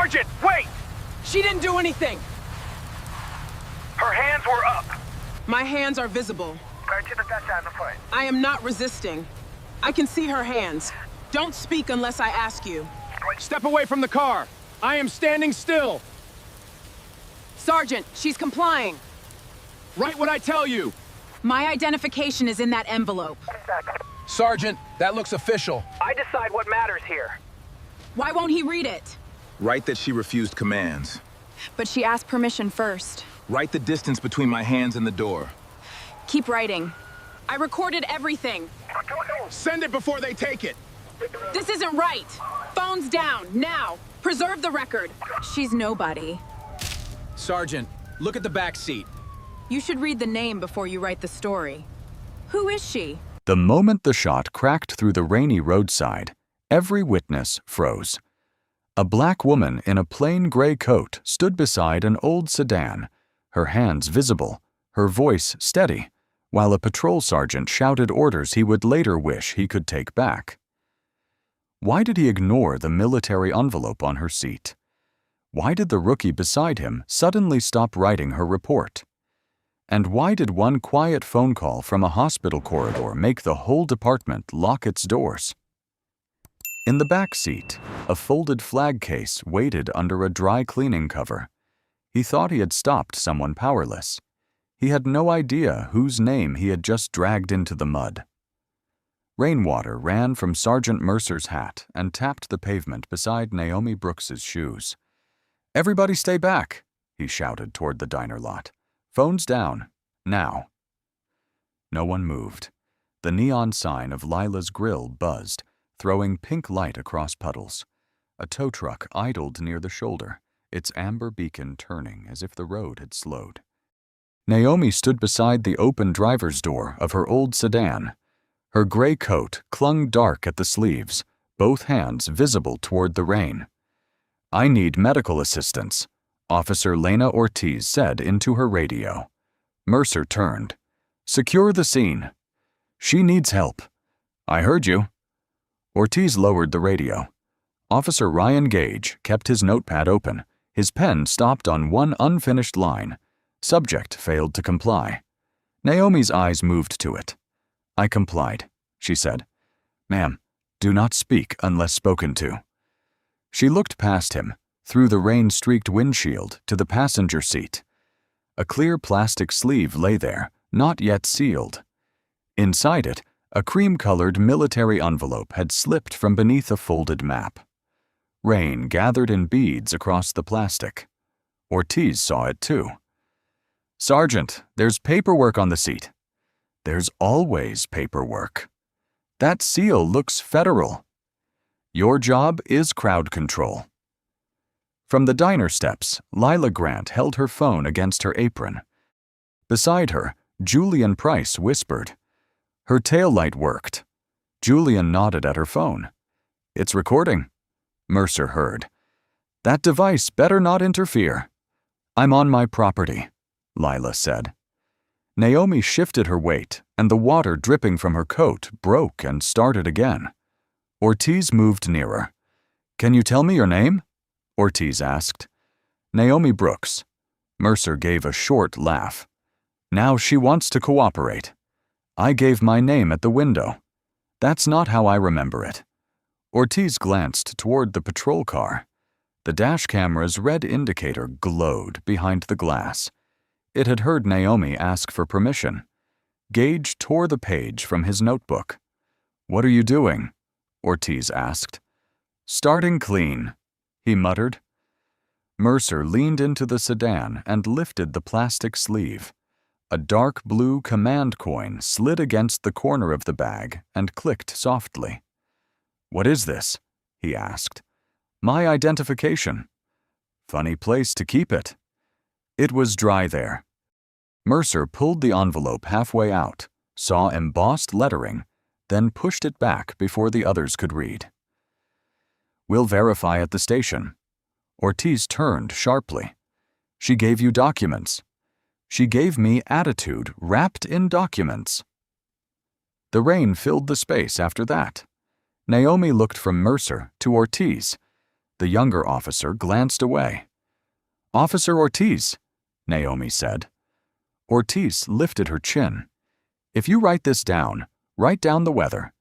Sergeant, wait! She didn't do anything! Her hands were up. My hands are visible. I am not resisting. I can see her hands. Don't speak unless I ask you. Step away from the car. I am standing still. Sergeant, she's complying. Write what I tell you. My identification is in that envelope. Sergeant, that looks official. I decide what matters here. Why won't he read it? Write that she refused commands. But she asked permission first. Write the distance between my hands and the door. Keep writing. I recorded everything. Send it before they take it. This isn't right. Phone's down, now. Preserve the record. She's nobody. Sergeant, look at the back seat. You should read the name before you write the story. Who is she? The moment the shot cracked through the rainy roadside, every witness froze. A black woman in a plain gray coat stood beside an old sedan, her hands visible, her voice steady, while a patrol sergeant shouted orders he would later wish he could take back. Why did he ignore the military envelope on her seat? Why did the rookie beside him suddenly stop writing her report? And why did one quiet phone call from a hospital corridor make the whole department lock its doors? In the back seat, a folded flag case waited under a dry cleaning cover. He thought he had stopped someone powerless. He had no idea whose name he had just dragged into the mud. Rainwater ran from Sergeant Mercer's hat and tapped the pavement beside Naomi Brooks's shoes. "Everybody stay back," he shouted toward the diner lot. "Phones down. Now." No one moved. The neon sign of Lila's Grill buzzed, throwing pink light across puddles. A tow truck idled near the shoulder, its amber beacon turning as if the road had slowed. Naomi stood beside the open driver's door of her old sedan. Her gray coat clung dark at the sleeves, both hands visible toward the rain. "I need medical assistance," Officer Lena Ortiz said into her radio. Mercer turned. "Secure the scene." "She needs help." "I heard you." Ortiz lowered the radio. Officer Ryan Gage kept his notepad open. His pen stopped on one unfinished line. Subject failed to comply. Naomi's eyes moved to it. "I complied," she said. "Ma'am, do not speak unless spoken to." She looked past him, through the rain-streaked windshield, to the passenger seat. A clear plastic sleeve lay there, not yet sealed. Inside it, a cream-colored military envelope had slipped from beneath a folded map. Rain gathered in beads across the plastic. Ortiz saw it too. "Sergeant, there's paperwork on the seat." "There's always paperwork." "That seal looks federal." "Your job is crowd control." From the diner steps, Lila Grant held her phone against her apron. Beside her, Julian Price whispered. Her taillight worked. Julian nodded at her phone. "It's recording," Mercer heard. "That device better not interfere." "I'm on my property," Lila said. Naomi shifted her weight, and the water dripping from her coat broke and started again. Ortiz moved nearer. "Can you tell me your name?" Ortiz asked. "Naomi Brooks." Mercer gave a short laugh. "Now she wants to cooperate. I gave my name at the window. That's not how I remember it." Ortiz glanced toward the patrol car. The dash camera's red indicator glowed behind the glass. It had heard Naomi ask for permission. Gage tore the page from his notebook. "What are you doing?" Ortiz asked. "Starting clean," he muttered. Mercer leaned into the sedan and lifted the plastic sleeve. A dark blue command coin slid against the corner of the bag and clicked softly. "What is this?" he asked. "My identification." "Funny place to keep it." It was dry there. Mercer pulled the envelope halfway out, saw embossed lettering, then pushed it back before the others could read. "We'll verify at the station." Ortiz turned sharply. "She gave you documents." "She gave me attitude wrapped in documents." The rain filled the space after that. Naomi looked from Mercer to Ortiz. The younger officer glanced away. "Officer Ortiz," Naomi said. Ortiz lifted her chin. "If you write this down, write down the weather.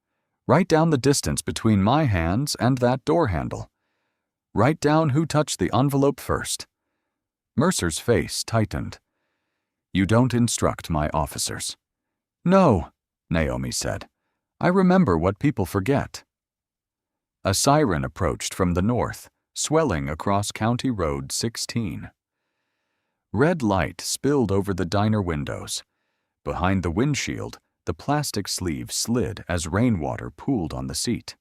Write down the distance between my hands and that door handle. Write down who touched the envelope first." Mercer's face tightened. "You don't instruct my officers." "No," Naomi said. "I remember what people forget." A siren approached from the north, swelling across County Road 16. Red light spilled over the diner windows. Behind the windshield, the plastic sleeve slid as rainwater pooled on the seat.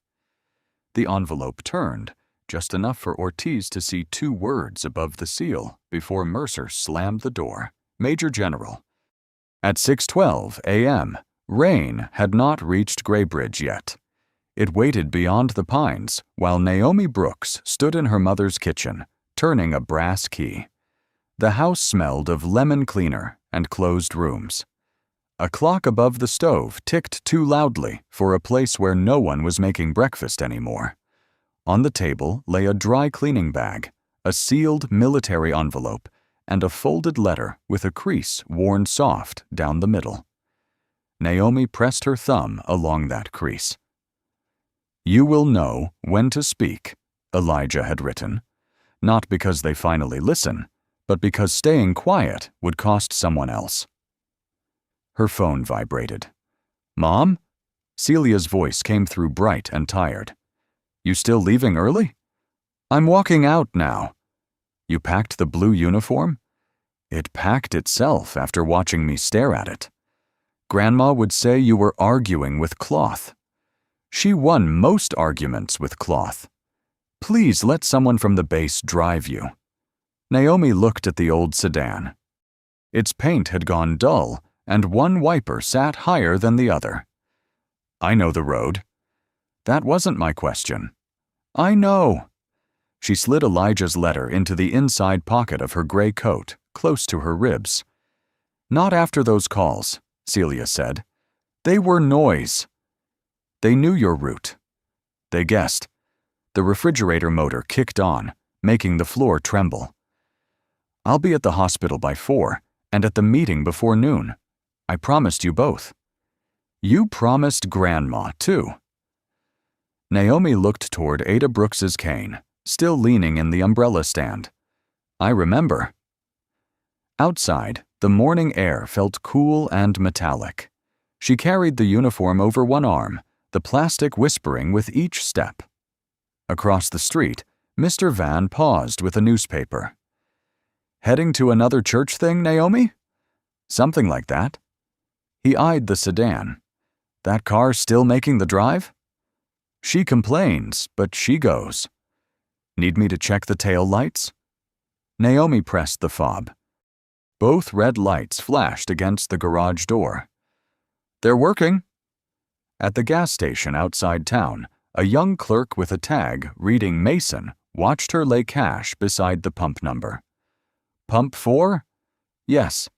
The envelope turned, just enough for Ortiz to see 2 words above the seal before Mercer slammed the door. "Major General." At 6:12 a.m., rain had not reached Graybridge yet. It waited beyond the pines while Naomi Brooks stood in her mother's kitchen, turning a brass key. The house smelled of lemon cleaner and closed rooms. A clock above the stove ticked too loudly for a place where no one was making breakfast anymore. On the table lay a dry cleaning bag, a sealed military envelope, and a folded letter with a crease worn soft down the middle. Naomi pressed her thumb along that crease. "You will know when to speak," Elijah had written, not because they finally listen, but because staying quiet would cost someone else. Her phone vibrated. "Mom?" Celia's voice came through bright and tired. "You still leaving early?" "I'm walking out now." "You packed the blue uniform?" "It packed itself after watching me stare at it." "Grandma would say you were arguing with cloth." "She won most arguments with cloth." "Please let someone from the base drive you." Naomi looked at the old sedan. Its paint had gone dull, and one wiper sat higher than the other. "I know the road." "That wasn't my question." "I know." She slid Elijah's letter into the inside pocket of her gray coat, close to her ribs. "Not after those calls," Celia said. "They were noise." "They knew your route." They guessed. The refrigerator motor kicked on, making the floor tremble. "I'll be at the hospital by 4, and at the meeting before noon. I promised you both." "You promised Grandma, too." Naomi looked toward Ada Brooks's cane, still leaning in the umbrella stand. "I remember." Outside, the morning air felt cool and metallic. She carried the uniform over one arm, the plastic whispering with each step. Across the street, Mr. Van paused with a newspaper. "Heading to another church thing, Naomi?" "Something like that." He eyed the sedan. "That car still making the drive?" "She complains, but she goes." "Need me to check the tail lights?" Naomi pressed the fob. Both red lights flashed against the garage door. "They're working." At the gas station outside town, a young clerk with a tag reading Mason watched her lay cash beside the pump number. "Pump 4?" "Yes."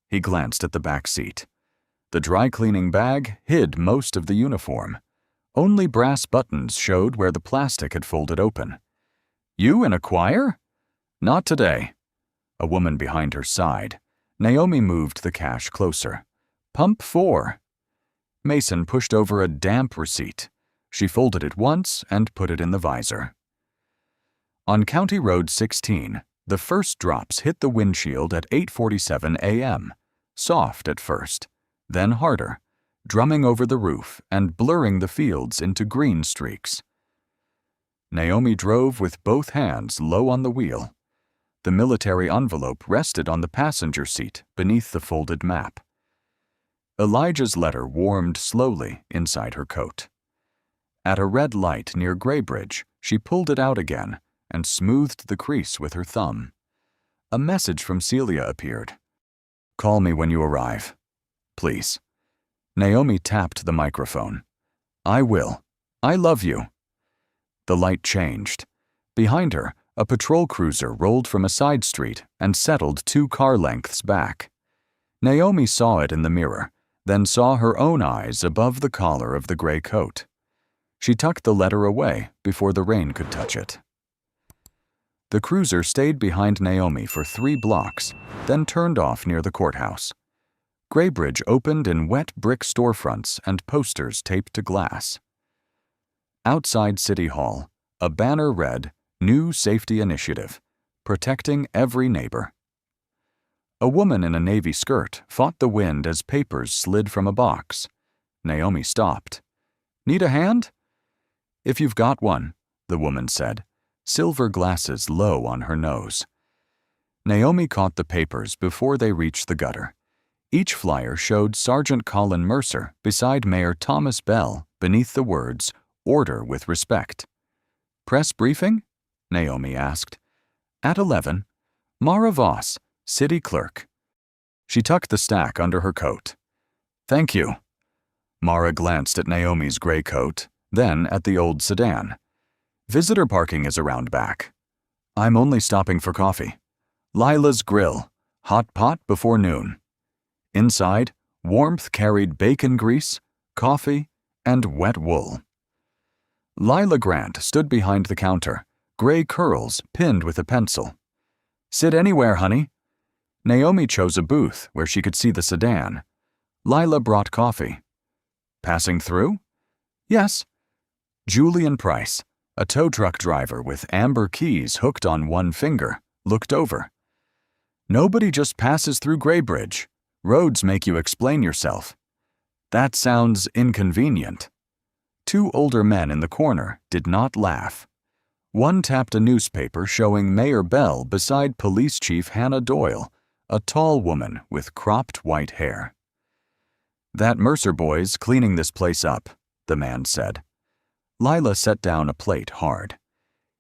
He glanced at the back seat. The dry cleaning bag hid most of the uniform. Only brass buttons showed where the plastic had folded open. "You in a choir?" "Not today." A woman behind her sighed. Naomi moved the cash closer. "Pump 4." Mason pushed over a damp receipt. She folded it once and put it in the visor. On County Road 16, the first drops hit the windshield at 8:47 a.m., soft at first, then harder, drumming over the roof and blurring the fields into green streaks. Naomi drove with both hands low on the wheel. The military envelope rested on the passenger seat beneath the folded map. Elijah's letter warmed slowly inside her coat. At a red light near Graybridge, she pulled it out again and smoothed the crease with her thumb. A message from Celia appeared. "Call me when you arrive. Please." Naomi tapped the microphone. "I will. I love you." The light changed. Behind her, a patrol cruiser rolled from a side street and settled 2 car lengths back. Naomi saw it in the mirror, then saw her own eyes above the collar of the gray coat. She tucked the letter away before the rain could touch it. The cruiser stayed behind Naomi for 3 blocks, then turned off near the courthouse. Graybridge opened in wet brick storefronts and posters taped to glass. Outside City Hall, a banner read, "New Safety Initiative, Protecting Every Neighbor." A woman in a navy skirt fought the wind as papers slid from a box. Naomi stopped. "Need a hand?" "If you've got one," the woman said, silver glasses low on her nose. Naomi caught the papers before they reached the gutter. Each flyer showed Sergeant Colin Mercer beside Mayor Thomas Bell beneath the words, "Order with respect." "Press briefing?" Naomi asked. "At 11. Mara Voss, City Clerk." She tucked the stack under her coat. "Thank you." Mara glanced at Naomi's gray coat, then at the old sedan. "Visitor parking is around back." "I'm only stopping for coffee." "Lila's Grill, hot pot before noon." Inside, warmth carried bacon grease, coffee, and wet wool. Lila Grant stood behind the counter, gray curls pinned with a pencil. "Sit anywhere, honey." Naomi chose a booth where she could see the sedan. Lila brought coffee. "Passing through?" "Yes." Julian Price, a tow truck driver with amber keys hooked on one finger, looked over. "Nobody just passes through Graybridge. Roads make you explain yourself." "That sounds inconvenient." 2 older men in the corner did not laugh. One tapped a newspaper showing Mayor Bell beside Police Chief Hannah Doyle, a tall woman with cropped white hair. "That Mercer boy's cleaning this place up," the man said. Lila set down a plate hard.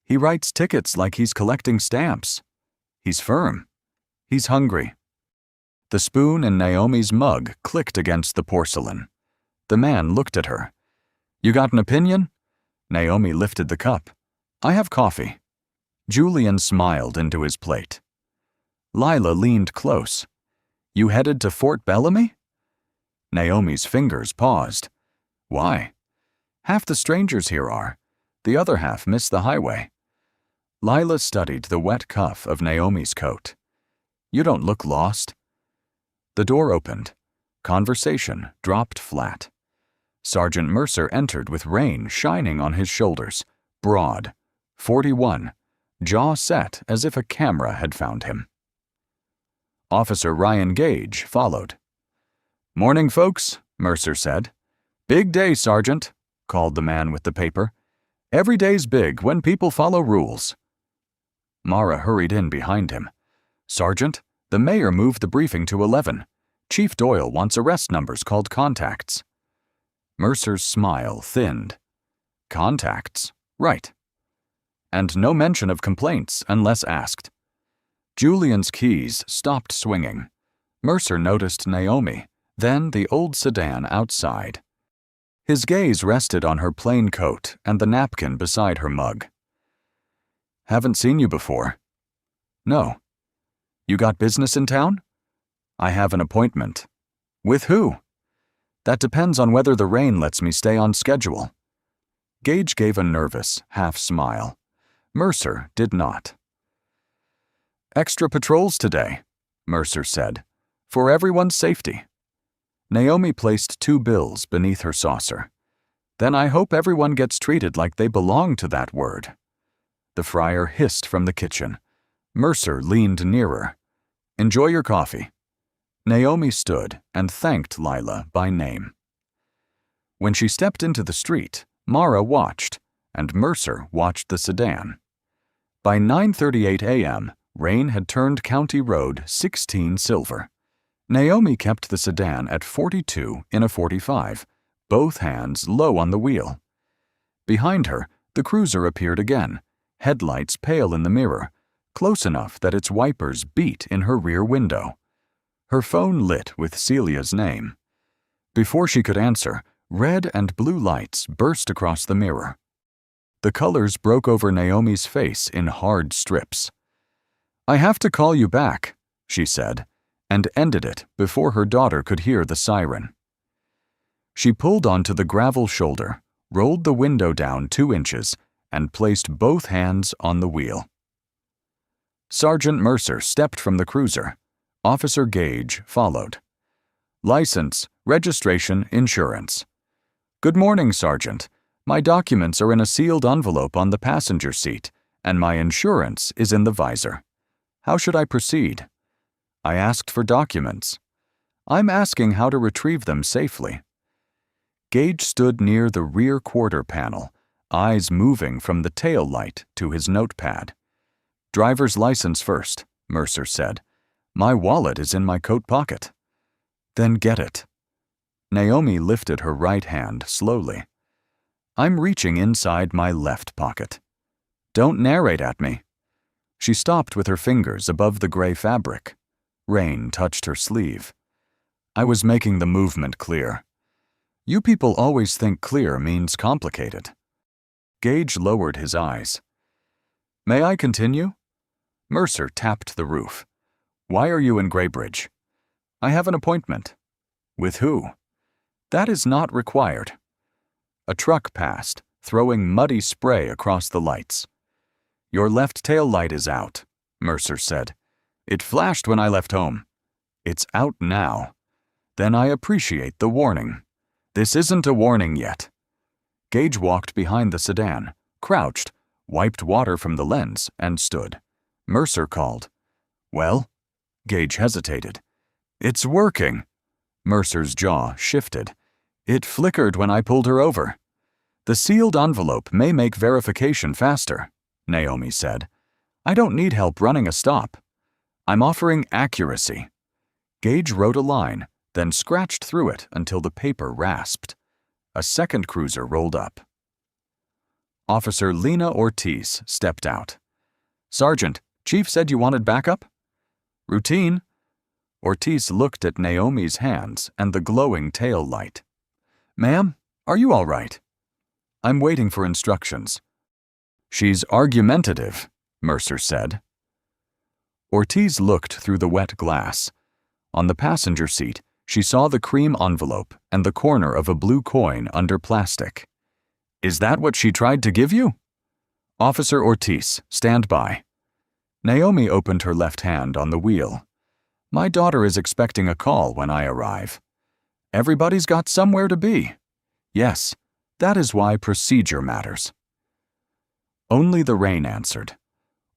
"He writes tickets like he's collecting stamps. He's firm. He's hungry." The spoon in Naomi's mug clicked against the porcelain. The man looked at her. "You got an opinion?" Naomi lifted the cup. "I have coffee." Julian smiled into his plate. Lila leaned close. "You headed to Fort Bellamy?" Naomi's fingers paused. "Why?" "Half the strangers here are. The other half miss the highway." Lila studied the wet cuff of Naomi's coat. "You don't look lost." The door opened. Conversation dropped flat. Sergeant Mercer entered with rain shining on his shoulders, broad, 41, jaw set as if a camera had found him. Officer Ryan Gage followed. "Morning, folks," Mercer said. "Big day, Sergeant," called the man with the paper. "Every day's big when people follow rules." Mara hurried in behind him. "Sergeant, the mayor moved the briefing to 11. Chief Doyle wants arrest numbers called contacts." Mercer's smile thinned. "Contacts? Right. And no mention of complaints unless asked." Julian's keys stopped swinging. Mercer noticed Naomi, then the old sedan outside. His gaze rested on her plain coat and the napkin beside her mug. "Haven't seen you before." "No." "You got business in town?" "I have an appointment." "With who?" "That depends on whether the rain lets me stay on schedule." Gage gave a nervous half smile. Mercer did not. "Extra patrols today," Mercer said, "for everyone's safety." Naomi placed 2 bills beneath her saucer. "Then I hope everyone gets treated like they belong to that word." The fryer hissed from the kitchen. Mercer leaned nearer. "Enjoy your coffee." Naomi stood and thanked Lila by name. When she stepped into the street, Mara watched, and Mercer watched the sedan. By 9:38 a.m., rain had turned County Road 16 silver. Naomi kept the sedan at 42 in a 45, both hands low on the wheel. Behind her, the cruiser appeared again, headlights pale in the mirror, close enough that its wipers beat in her rear window. Her phone lit with Celia's name. Before she could answer, red and blue lights burst across the mirror. The colors broke over Naomi's face in hard strips. "I have to call you back," she said, and ended it before her daughter could hear the siren. She pulled onto the gravel shoulder, rolled the window down 2 inches, and placed both hands on the wheel. Sergeant Mercer stepped from the cruiser. Officer Gage followed. License, registration, insurance. Good morning, Sergeant. My documents are in a sealed envelope on the passenger seat, and my insurance is in the visor. How should I proceed? I asked for documents. I'm asking how to retrieve them safely. Gage stood near the rear quarter panel, eyes moving from the tail light to his notepad. Driver's license first, Mercer said. My wallet is in my coat pocket. Then get it. Naomi lifted her right hand slowly. I'm reaching inside my left pocket. Don't narrate at me. She stopped with her fingers above the gray fabric. Rain touched her sleeve. I was making the movement clear. You people always think clear means complicated. Gage lowered his eyes. May I continue? Mercer tapped the roof. Why are you in Graybridge? I have an appointment. With who? That is not required. A truck passed, throwing muddy spray across the lights. Your left tail light is out, Mercer said. It flashed when I left home. It's out now. Then I appreciate the warning. This isn't a warning yet. Gage walked behind the sedan, crouched, wiped water from the lens, and stood. Mercer called. Well? Gage hesitated. It's working. Mercer's jaw shifted. It flickered when I pulled her over. The sealed envelope may make verification faster, Naomi said. I don't need help running a stop. I'm offering accuracy. Gage wrote a line, then scratched through it until the paper rasped. A second cruiser rolled up. Officer Lena Ortiz stepped out. Sergeant, Chief said you wanted backup? Routine. Ortiz looked at Naomi's hands and the glowing tail light. Ma'am, are you all right? I'm waiting for instructions. She's argumentative, Mercer said. Ortiz looked through the wet glass. On the passenger seat, she saw the cream envelope and the corner of a blue coin under plastic. Is that what she tried to give you? Officer Ortiz, stand by. Naomi opened her left hand on the wheel. My daughter is expecting a call when I arrive. Everybody's got somewhere to be. Yes, that is why procedure matters. Only the rain answered.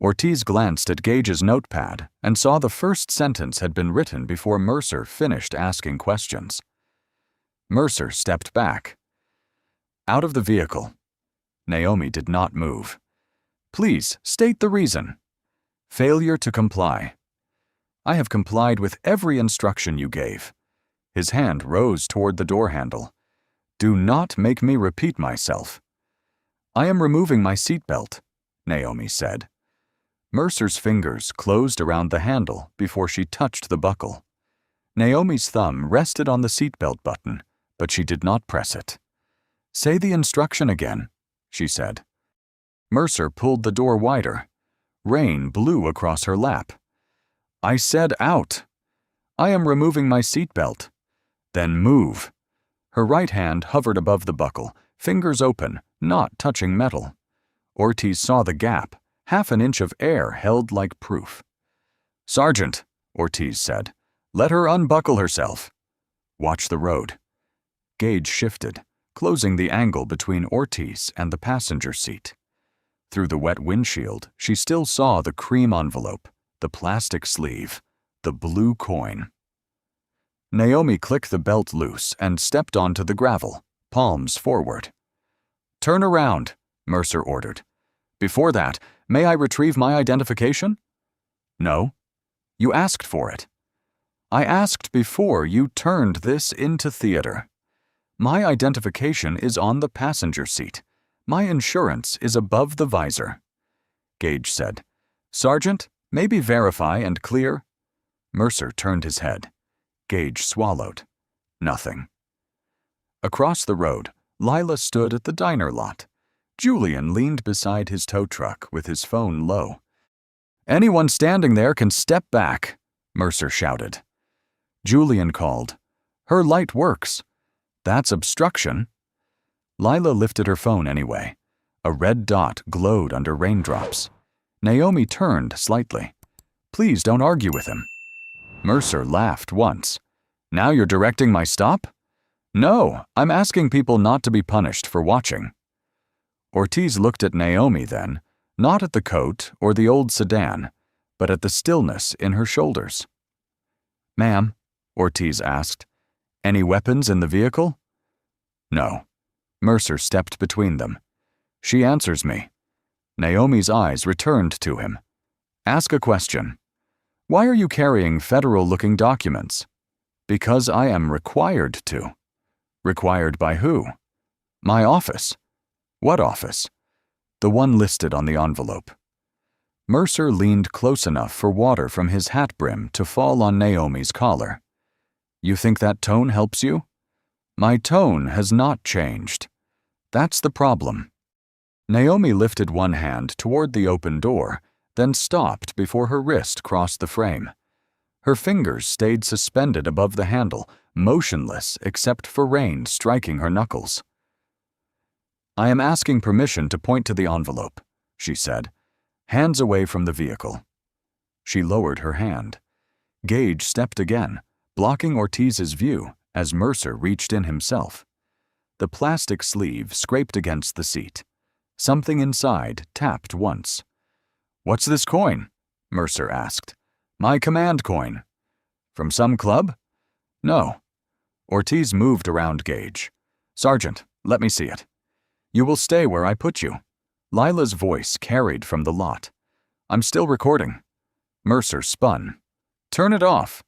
Ortiz glanced at Gage's notepad and saw the first sentence had been written before Mercer finished asking questions. Mercer stepped back. Out of the vehicle. Naomi did not move. Please, state the reason. Failure to comply. I have complied with every instruction you gave. His hand rose toward the door handle. Do not make me repeat myself. I am removing my seatbelt, Naomi said. Mercer's fingers closed around the handle before she touched the buckle. Naomi's thumb rested on the seatbelt button, but she did not press it. Say the instruction again, she said. Mercer pulled the door wider. Rain blew across her lap. I said out. I am removing my seatbelt. Then move. Her right hand hovered above the buckle, fingers open, not touching metal. Ortiz saw the gap, half an inch of air held like proof. Sergeant, Ortiz said, let her unbuckle herself. Watch the road. Gage shifted, closing the angle between Ortiz and the passenger seat. Through the wet windshield, she still saw the cream envelope, the plastic sleeve, the blue coin. Naomi clicked the belt loose and stepped onto the gravel, palms forward. Turn around, Mercer ordered. Before that, may I retrieve my identification? No. You asked for it. I asked before you turned this into theater. My identification is on the passenger seat. My insurance is above the visor. Gage said, Sergeant, maybe verify and clear. Mercer turned his head. Gage swallowed. Nothing. Across the road, Lila stood at the diner lot. Julian leaned beside his tow truck with his phone low. Anyone standing there can step back, Mercer shouted. Julian called. Her light works. That's obstruction. Lila lifted her phone anyway. A red dot glowed under raindrops. Naomi turned slightly. Please don't argue with him." Mercer laughed once. "Now you're directing my stop?" "No, I'm asking people not to be punished for watching." Ortiz looked at Naomi then, not at the coat or the old sedan, but at the stillness in her shoulders. "Ma'am," Ortiz asked, "any weapons in the vehicle?" "No." Mercer stepped between them. "She answers me." Naomi's eyes returned to him. "Ask a question. Why are you carrying federal-looking documents?" "Because I am required to." "Required by who?" "My office." "What office?" "The one listed on the envelope." Mercer leaned close enough for water from his hat brim to fall on Naomi's collar. "You think that tone helps you?" "My tone has not changed. That's the problem." Naomi lifted one hand toward the open door, then stopped before her wrist crossed the frame. Her fingers stayed suspended above the handle, motionless except for rain striking her knuckles. "I am asking permission to point to the envelope," she said, hands away from the vehicle. She lowered her hand. Gage stepped again, blocking Ortiz's view as Mercer reached in himself. The plastic sleeve scraped against the seat. Something inside tapped once. "What's this coin?" Mercer asked. "My command coin." "From some club?" "No." Ortiz moved around Gage. "Sergeant, let me see it." "You will stay where I put you." Lila's voice carried from the lot. "I'm still recording." Mercer spun. "Turn it off."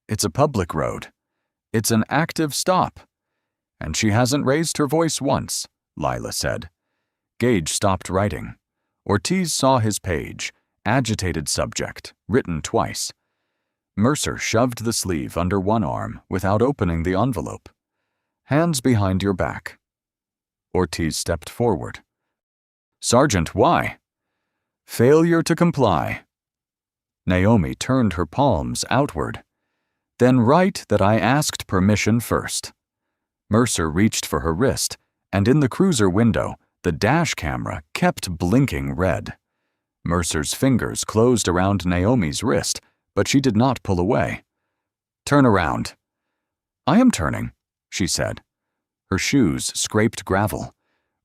"It's a public road." "It's an active stop." "And she hasn't raised her voice once," Lila said. Gage stopped writing. Ortiz saw his page, agitated subject, written twice. Mercer shoved the sleeve under one arm without opening the envelope. "Hands behind your back." Ortiz stepped forward. "Sergeant, why?" "Failure to comply." Naomi turned her palms outward. "Then write that I asked permission first." Mercer reached for her wrist, and in the cruiser window, the dash camera kept blinking red. Mercer's fingers closed around Naomi's wrist, but she did not pull away. "Turn around." "I am turning," she said. Her shoes scraped gravel.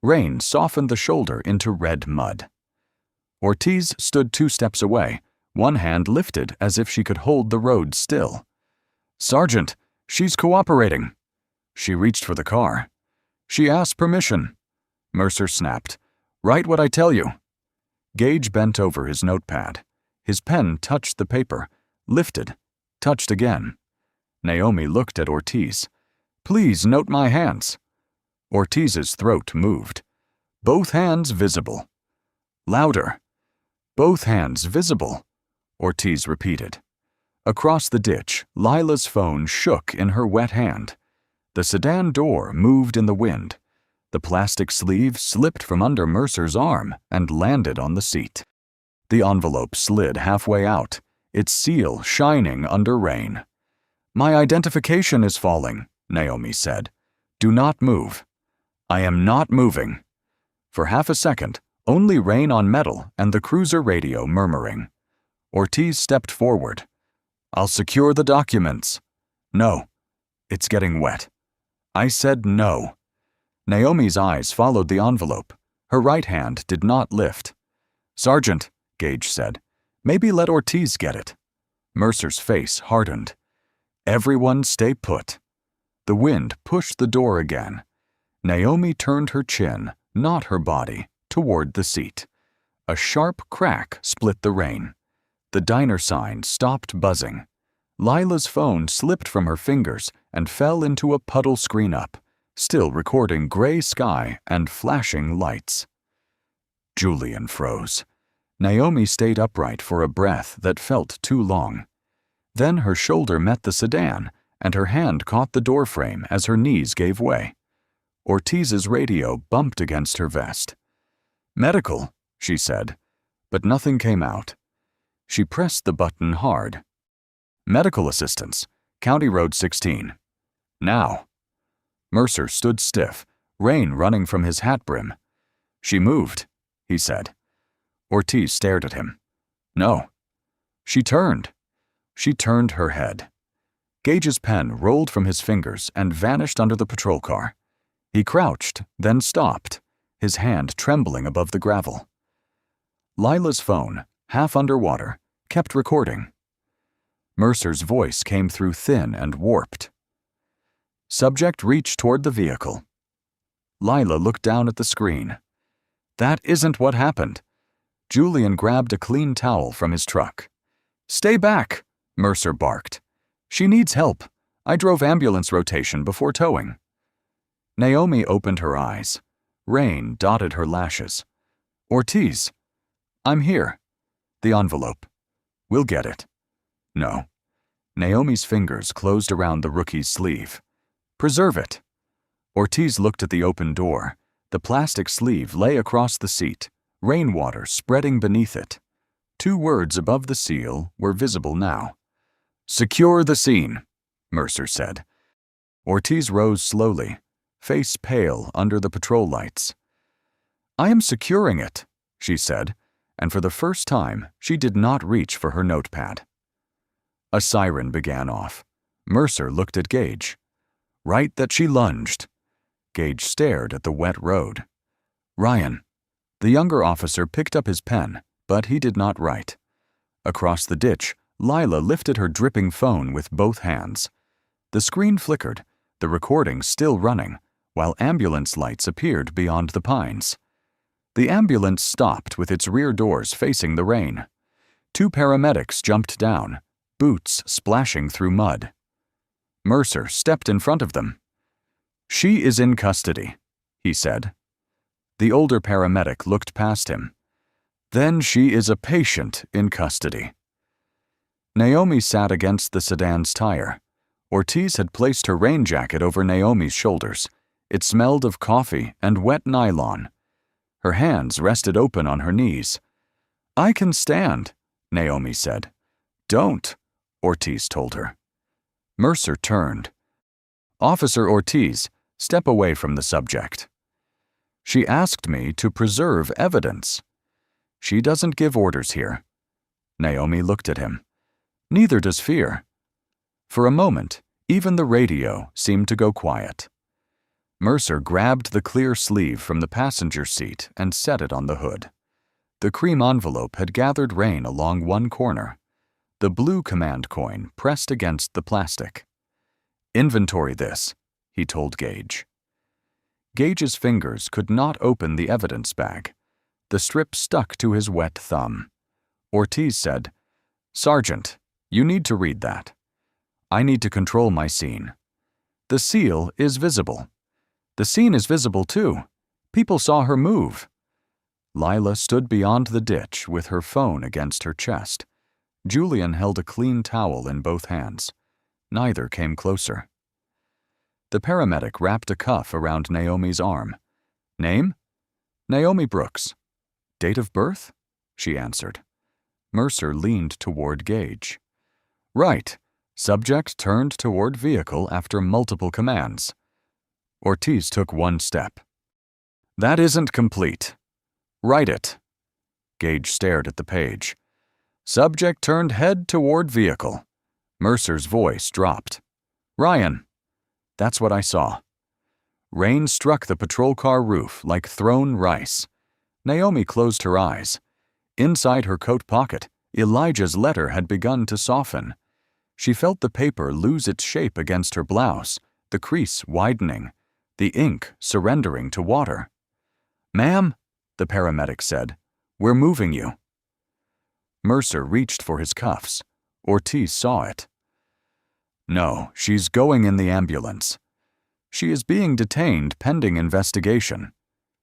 Rain softened the shoulder into red mud. Ortiz stood 2 steps away, one hand lifted as if she could hold the road still. "Sergeant, she's cooperating." She reached for the car. "She asked permission." Mercer snapped. "Write what I tell you." Gage bent over his notepad. His pen touched the paper, lifted, touched again. Naomi looked at Ortiz. "Please note my hands." Ortiz's throat moved. "Both hands visible." "Louder." "Both hands visible," Ortiz repeated. Across the ditch, Lila's phone shook in her wet hand. The sedan door moved in the wind. The plastic sleeve slipped from under Mercer's arm and landed on the seat. The envelope slid halfway out, its seal shining under rain. "My identification is falling," Naomi said. "Do not move." "I am not moving." For half a second, only rain on metal and the cruiser radio murmuring. Ortiz stepped forward. "I'll secure the documents." "No." "It's getting wet." "I said no." Naomi's eyes followed the envelope. Her right hand did not lift. "Sergeant," Gage said, "maybe let Ortiz get it." Mercer's face hardened. "Everyone stay put." The wind pushed the door again. Naomi turned her chin, not her body, toward the seat. A sharp crack split the rain. The diner sign stopped buzzing. Lila's phone slipped from her fingers and fell into a puddle screen up, still recording gray sky and flashing lights. Julian froze. Naomi stayed upright for a breath that felt too long. Then her shoulder met the sedan, and her hand caught the doorframe as her knees gave way. Ortiz's radio bumped against her vest. "Medical," she said, but nothing came out. She pressed the button hard. "Medical assistance, County Road 16. Now." Mercer stood stiff, rain running from his hat brim. "She moved," he said. Ortiz stared at him. "No." She turned. She turned her head. Gage's pen rolled from his fingers and vanished under the patrol car. He crouched, then stopped, his hand trembling above the gravel. Lila's phone, half underwater, kept recording. Mercer's voice came through thin and warped. Subject reached toward the vehicle. Lila looked down at the screen. That isn't what happened. Julian grabbed a clean towel from his truck. Stay back, Mercer barked. She needs help. I drove ambulance rotation before towing. Naomi opened her eyes. Rain dotted her lashes. Ortiz. I'm here. The envelope. We'll get it. No. Naomi's fingers closed around the rookie's sleeve. Preserve it. Ortiz looked at the open door. The plastic sleeve lay across the seat, rainwater spreading beneath it. 2 words above the seal were visible now. Secure the scene, Mercer said. Ortiz rose slowly, face pale under the patrol lights. I am securing it, she said, and for the first time she did not reach for her notepad. A siren began off. Mercer looked at Gage. Right that she lunged. Gage stared at the wet road. Ryan. The younger officer picked up his pen, but he did not write. Across the ditch, Lila lifted her dripping phone with both hands. The screen flickered, the recording still running, while ambulance lights appeared beyond the pines. The ambulance stopped with its rear doors facing the rain. 2 paramedics jumped down, boots splashing through mud. Mercer stepped in front of them. She is in custody, he said. The older paramedic looked past him. Then she is a patient in custody. Naomi sat against the sedan's tire. Ortiz had placed her rain jacket over Naomi's shoulders. It smelled of coffee and wet nylon. Her hands rested open on her knees. I can stand, Naomi said. Don't, Ortiz told her. Mercer turned. Officer Ortiz, step away from the subject. She asked me to preserve evidence. She doesn't give orders here. Naomi looked at him. Neither does Fear. For a moment, even the radio seemed to go quiet. Mercer grabbed the clear sleeve from the passenger seat and set it on the hood. The cream envelope had gathered rain along one corner. The blue command coin pressed against the plastic. Inventory this, he told Gage. Gage's fingers could not open the evidence bag. The strip stuck to his wet thumb. Ortiz said, Sergeant, you need to read that. I need to control my scene. The seal is visible. The scene is visible too. People saw her move. Lila stood beyond the ditch with her phone against her chest. Julian held a clean towel in both hands. Neither came closer. The paramedic wrapped a cuff around Naomi's arm. Name? Naomi Brooks. Date of birth? She answered. Mercer leaned toward Gage. Right. Subject turned toward vehicle after multiple commands. Ortiz took 1 step. That isn't complete. Write it. Gage stared at the page. Subject turned head toward vehicle. Mercer's voice dropped. Ryan. That's what I saw. Rain struck the patrol car roof like thrown rice. Naomi closed her eyes. Inside her coat pocket, Elijah's letter had begun to soften. She felt the paper lose its shape against her blouse, the crease widening, the ink surrendering to water. Ma'am, the paramedic said, we're moving you. Mercer reached for his cuffs. Ortiz saw it. No, she's going in the ambulance. She is being detained pending investigation.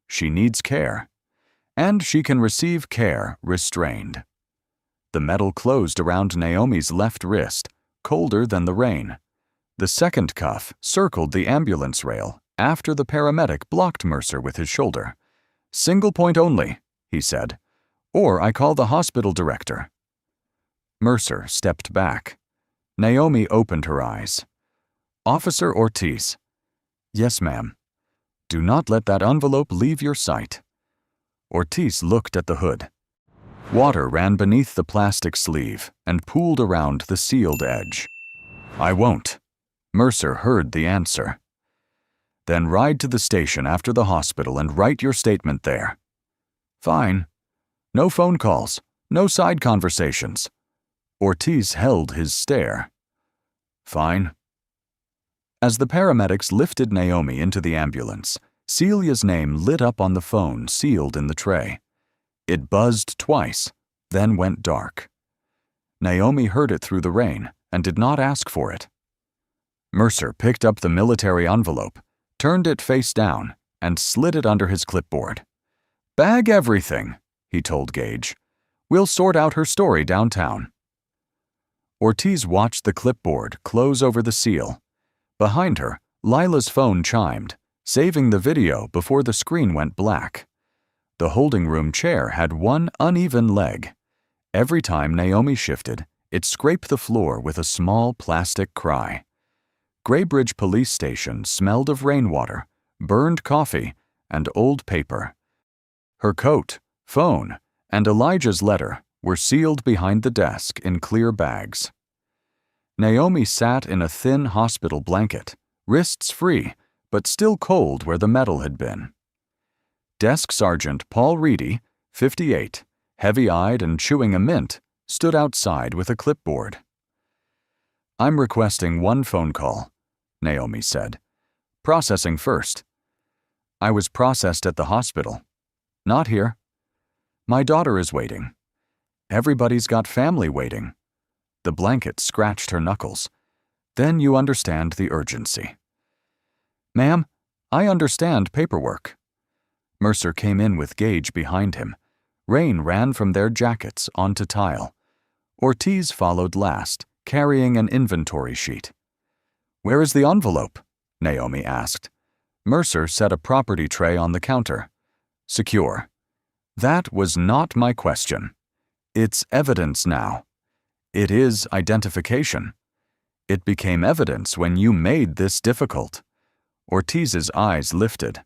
She needs care. And she can receive care restrained. The metal closed around Naomi's left wrist, colder than the rain. The second cuff circled the ambulance rail after the paramedic blocked Mercer with his shoulder. Single point only, he said, or I call the hospital director. Mercer stepped back. Naomi opened her eyes. Officer Ortiz. Yes, ma'am. Do not let that envelope leave your sight. Ortiz looked at the hood. Water ran beneath the plastic sleeve and pooled around the sealed edge. "I won't." Mercer heard the answer. "Then ride to the station after the hospital and write your statement there." "Fine." No phone calls, no side conversations. Ortiz held his stare. "Fine." As the paramedics lifted Naomi into the ambulance, Celia's name lit up on the phone sealed in the tray. It buzzed twice, then went dark. Naomi heard it through the rain and did not ask for it. Mercer picked up the military envelope, turned it face down, and slid it under his clipboard. "Bag everything," he told Gage. "We'll sort out her story downtown." Ortiz watched the clipboard close over the seal. Behind her, Lila's phone chimed, saving the video before the screen went black. The holding room chair had one uneven leg. Every time Naomi shifted, it scraped the floor with a small plastic cry. Graybridge Police Station smelled of rainwater, burned coffee, and old paper. Her coat, phone, and Elijah's letter were sealed behind the desk in clear bags. Naomi sat in a thin hospital blanket, wrists free, but still cold where the metal had been. Desk Sergeant Paul Reedy, 58, heavy-eyed and chewing a mint, stood outside with a clipboard. "I'm requesting one phone call," Naomi said. "Processing first." "I was processed at the hospital." "Not here." "My daughter is waiting." "Everybody's got family waiting." The blanket scratched her knuckles. "Then you understand the urgency." "Ma'am, I understand paperwork." Mercer came in with Gage behind him. Rain ran from their jackets onto tile. Ortiz followed last, carrying an inventory sheet. "Where is the envelope?" Naomi asked. Mercer set a property tray on the counter. "Secure." "That was not my question. It's evidence now. It is identification. It became evidence when you made this difficult." Ortiz's eyes lifted.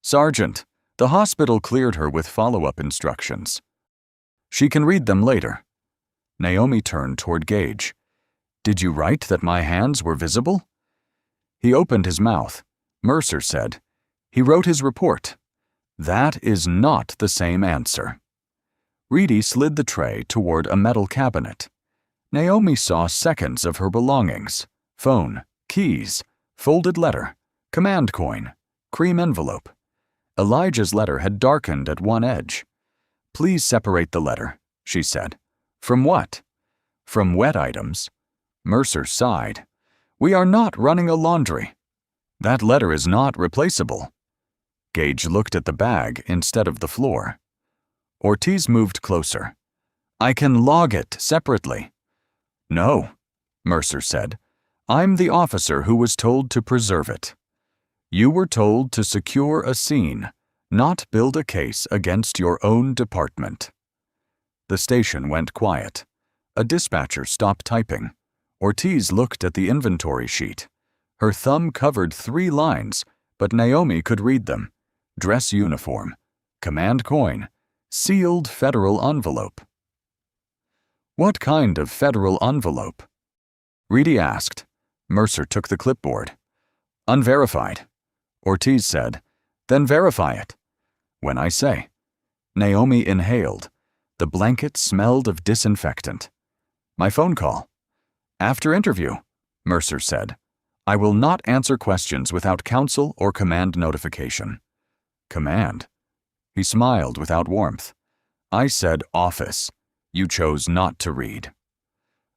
"Sergeant, the hospital cleared her with follow-up instructions. She can read them later." Naomi turned toward Gage. "Did you write that my hands were visible?" He opened his mouth. Mercer said, "He wrote his report." "That is not the same answer." Reedy slid the tray toward a metal cabinet. Naomi saw seconds of her belongings: phone, keys, folded letter, command coin, cream envelope. Elijah's letter had darkened at one edge. "Please separate the letter," she said. "From what?" "From wet items." Mercer sighed. "We are not running a laundry." "That letter is not replaceable." Gage looked at the bag instead of the floor. Ortiz moved closer. "I can log it separately." "No," Mercer said. "I'm the officer who was told to preserve it. You were told to secure a scene, not build a case against your own department." The station went quiet. A dispatcher stopped typing. Ortiz looked at the inventory sheet. Her thumb covered 3 lines, but Naomi could read them. Dress uniform, command coin, sealed federal envelope. "What kind of federal envelope?" Reedy asked. Mercer took the clipboard. "Unverified." Ortiz said, "Then verify it." "When I say." Naomi inhaled. The blanket smelled of disinfectant. "My phone call." "After interview," Mercer said. "I will not answer questions without counsel or command notification." "Command?" He smiled without warmth. "I said office. You chose not to read."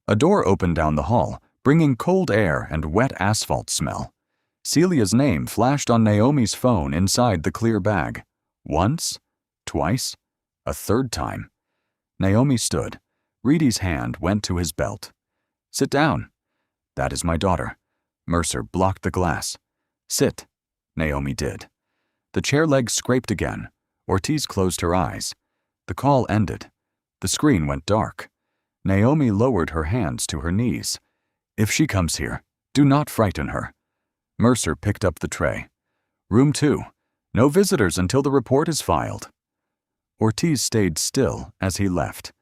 A door opened down the hall, bringing cold air and wet asphalt smell. Celia's name flashed on Naomi's phone inside the clear bag. Once, twice, a third time. Naomi stood. Reedy's hand went to his belt. "Sit down." "That is my daughter." Mercer blocked the glass. "Sit." Naomi did. The chair legs scraped again. Ortiz closed her eyes. The call ended. The screen went dark. Naomi lowered her hands to her knees. "If she comes here, do not frighten her." Mercer picked up the tray. "Room 2. No visitors until the report is filed." Ortiz stayed still as he left.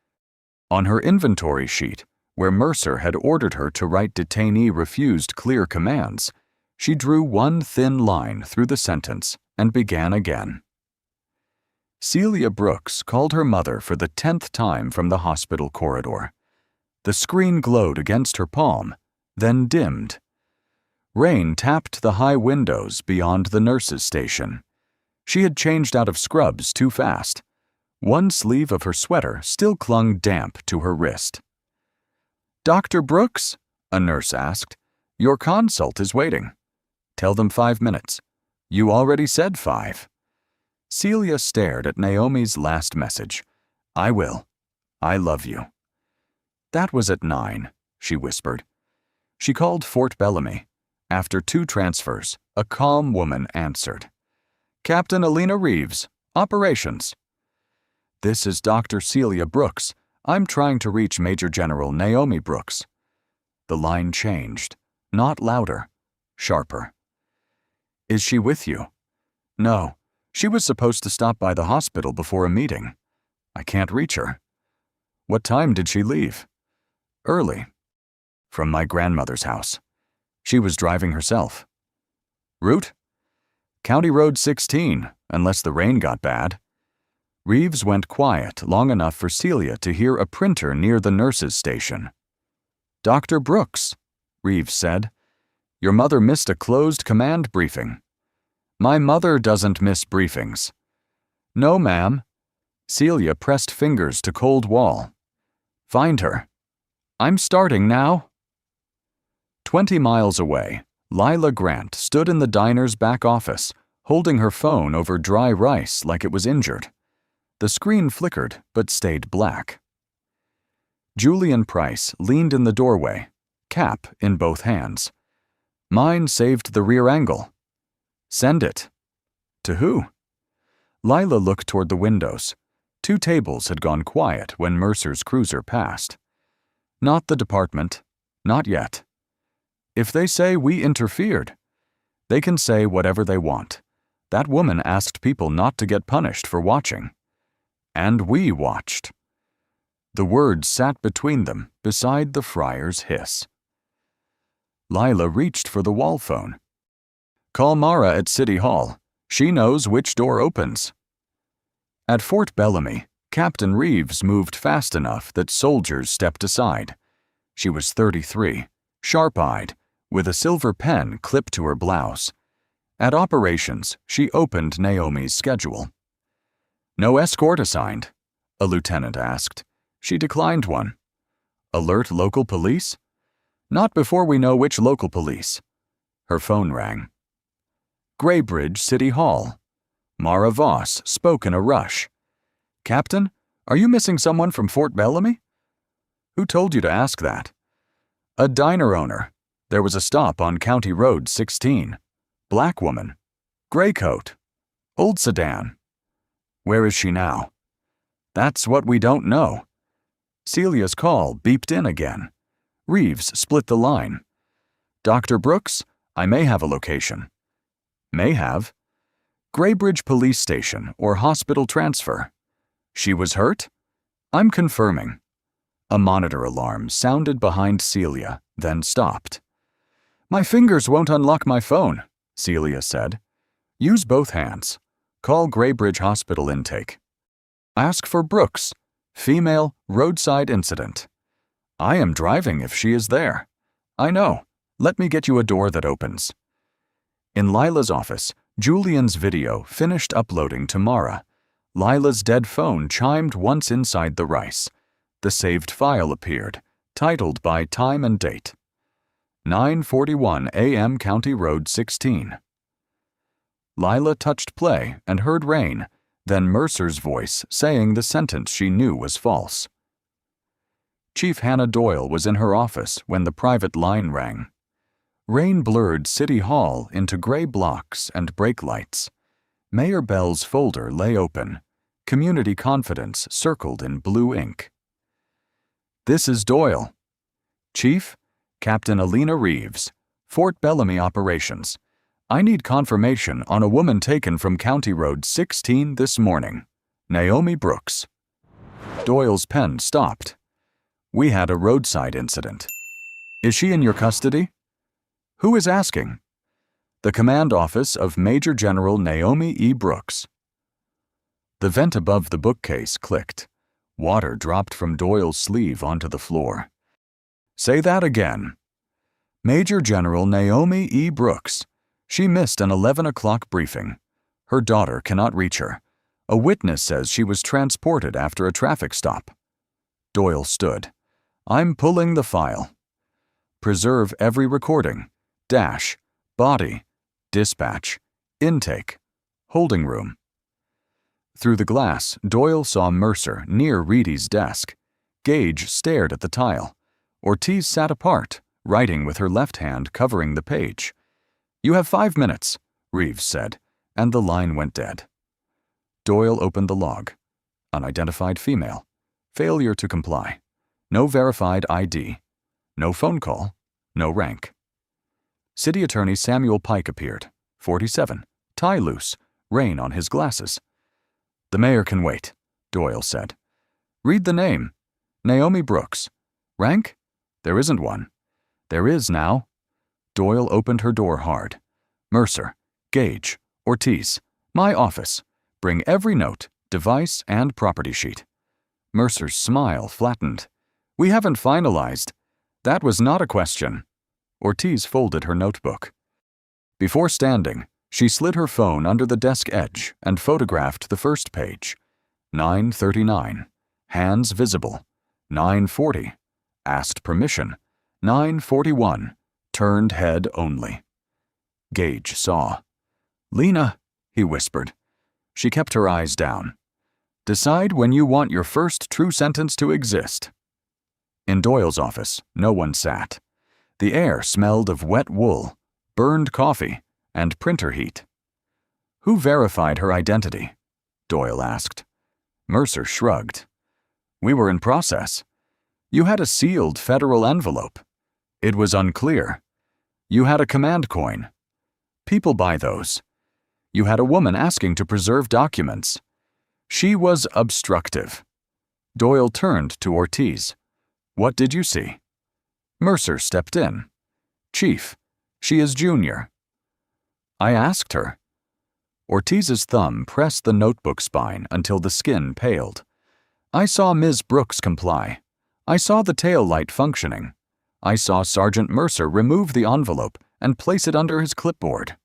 On her inventory sheet, where Mercer had ordered her to write detainee refused clear commands, she drew one thin line through the sentence and began again. Celia Brooks called her mother for the 10th time from the hospital corridor. The screen glowed against her palm, then dimmed. Rain tapped the high windows beyond the nurse's station. She had changed out of scrubs too fast. One sleeve of her sweater still clung damp to her wrist. "Dr. Brooks?" a nurse asked. "Your consult is waiting." "Tell them 5 minutes." "You already said 5. Celia stared at Naomi's last message. "I will. I love you." "That was at 9, she whispered. She called Fort Bellamy. After 2 transfers, a calm woman answered. "Captain Alina Reeves, operations." "This is Dr. Celia Brooks. I'm trying to reach Major General Naomi Brooks." The line changed, not louder, sharper. "Is she with you?" "No. She was supposed to stop by the hospital before a meeting. I can't reach her." "What time did she leave?" "Early. From my grandmother's house. She was driving herself." "Route?" "County Road 16, unless the rain got bad." Reeves went quiet long enough for Celia to hear a printer near the nurse's station. "Dr. Brooks," Reeves said, "your mother missed a closed command briefing." "My mother doesn't miss briefings." "No, ma'am." Celia pressed fingers to cold wall. "Find her." "I'm starting now." 20 miles away, Lila Grant stood in the diner's back office, holding her phone over dry rice like it was injured. The screen flickered but stayed black. Julian Price leaned in the doorway, cap in both hands. "Mine saved the rear angle." "Send it." "To who?" Lila looked toward the windows. 2 tables had gone quiet when Mercer's cruiser passed. "Not the department. Not yet." "If they say we interfered." "They can say whatever they want. That woman asked people not to get punished for watching." "And we watched." The words sat between them beside the friar's hiss. Lila reached for the wall phone. "Call Mara at City Hall. She knows which door opens." At Fort Bellamy, Captain Reeves moved fast enough that soldiers stepped aside. She was 33, sharp-eyed, with a silver pen clipped to her blouse. At operations, she opened Naomi's schedule. "No escort assigned?" a lieutenant asked. She declined one. "Alert local police?" "Not before we know which local police." Her phone rang. Graybridge City Hall. Mara Voss spoke in a rush. "Captain, are you missing someone from Fort Bellamy?" "Who told you to ask that?" "A diner owner. There was a stop on County Road 16. Black woman. Gray coat. Old sedan." "Where is she now?" "That's what we don't know." Celia's call beeped in again. Reeves split the line. "Dr. Brooks, I may have a location." "May have." "Graybridge Police Station or hospital transfer." "She was hurt?" "I'm confirming." A monitor alarm sounded behind Celia, then stopped. "My fingers won't unlock my phone," Celia said. "Use both hands. Call Graybridge Hospital intake. Ask for Brooks, female, roadside incident." "I am driving if she is there." "I know. Let me get you a door that opens." In Lila's office, Julian's video finished uploading to Mara. Lila's dead phone chimed once inside the rice. The saved file appeared, titled by time and date. 9:41 a.m. County Road 16. Lila touched play and heard rain, then Mercer's voice saying the sentence she knew was false. Chief Hannah Doyle was in her office when the private line rang. Rain blurred City Hall into gray blocks and brake lights. Mayor Bell's folder lay open, Community Confidence circled in blue ink. "This is Doyle." "Chief, Captain Alina Reeves, Fort Bellamy Operations. I need confirmation on a woman taken from County Road 16 this morning. Naomi Brooks. Doyle's pen stopped. We had a roadside incident. Is she in your custody? Who is asking? The command office of Major General Naomi E. Brooks. The vent above the bookcase clicked. Water dropped from Doyle's sleeve onto the floor. Say that again. Major General Naomi E. Brooks. She missed an 11 o'clock briefing. Her daughter cannot reach her. A witness says she was transported after a traffic stop. Doyle stood. I'm pulling the file. Preserve every recording. Dash. Body. Dispatch. Intake. Holding room. Through the glass, Doyle saw Mercer near Reedy's desk. Gage stared at the tile. Ortiz sat apart, writing with her left hand covering the page. You have 5 minutes, Reeves said, and the line went dead. Doyle opened the log. Unidentified female. Failure to comply. No verified ID. No phone call. No rank. City Attorney Samuel Pike appeared. 47. Tie loose. Rain on his glasses. The mayor can wait, Doyle said. Read the name. Naomi Brooks. Rank? There isn't one. There is now. Doyle opened her door hard. Mercer. Gage. Ortiz. My office. Bring every note, device, and property sheet. Mercer's smile flattened. We haven't finalized. That was not a question. Ortiz folded her notebook. Before standing, she slid her phone under the desk edge and photographed the first page. 9:39. Hands visible. 9:40. Asked permission. 9:41. Turned head only. Gage saw. Lena, he whispered. She kept her eyes down. Decide when you want your first true sentence to exist. In Doyle's office, no one sat. The air smelled of wet wool, burned coffee, and printer heat. Who verified her identity? Doyle asked. Mercer shrugged. We were in process. You had a sealed federal envelope. It was unclear. You had a command coin. People buy those. You had a woman asking to preserve documents. She was obstructive. Doyle turned to Ortiz. What did you see? Mercer stepped in. Chief, she is junior. I asked her. Ortiz's thumb pressed the notebook spine until the skin paled. I saw Ms. Brooks comply. I saw the tail light functioning. I saw Sergeant Mercer remove the envelope and place it under his clipboard.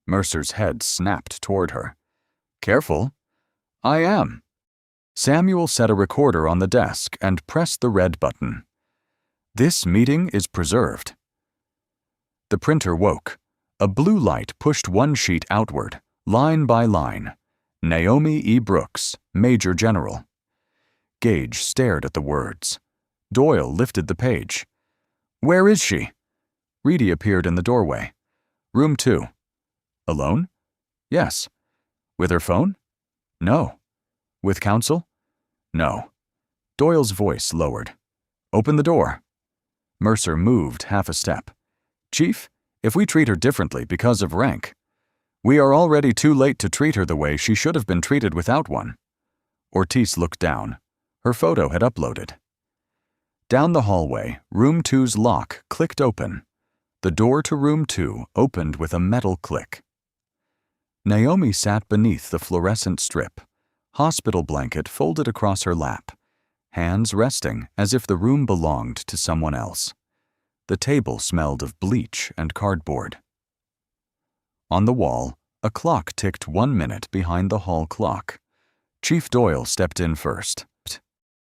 Mercer's head snapped toward her. Careful. I am. Samuel set a recorder on the desk and pressed the red button. This meeting is preserved. The printer woke. A blue light pushed one sheet outward, line by line. Naomi E. Brooks, Major General. Gage stared at the words. Doyle lifted the page. Where is she? Reedy appeared in the doorway. Room 2. Alone? Yes. With her phone? No. With counsel? No. Doyle's voice lowered. Open the door. Mercer moved half a step. Chief, if we treat her differently because of rank, we are already too late to treat her the way she should have been treated without one. Ortiz looked down. Her photo had uploaded. Down the hallway, Room 2's lock clicked open. The door to Room 2 opened with a metal click. Naomi sat beneath the fluorescent strip, hospital blanket folded across her lap, hands resting as if the room belonged to someone else. The table smelled of bleach and cardboard. On the wall, a clock ticked 1 minute behind the hall clock. Chief Doyle stepped in first.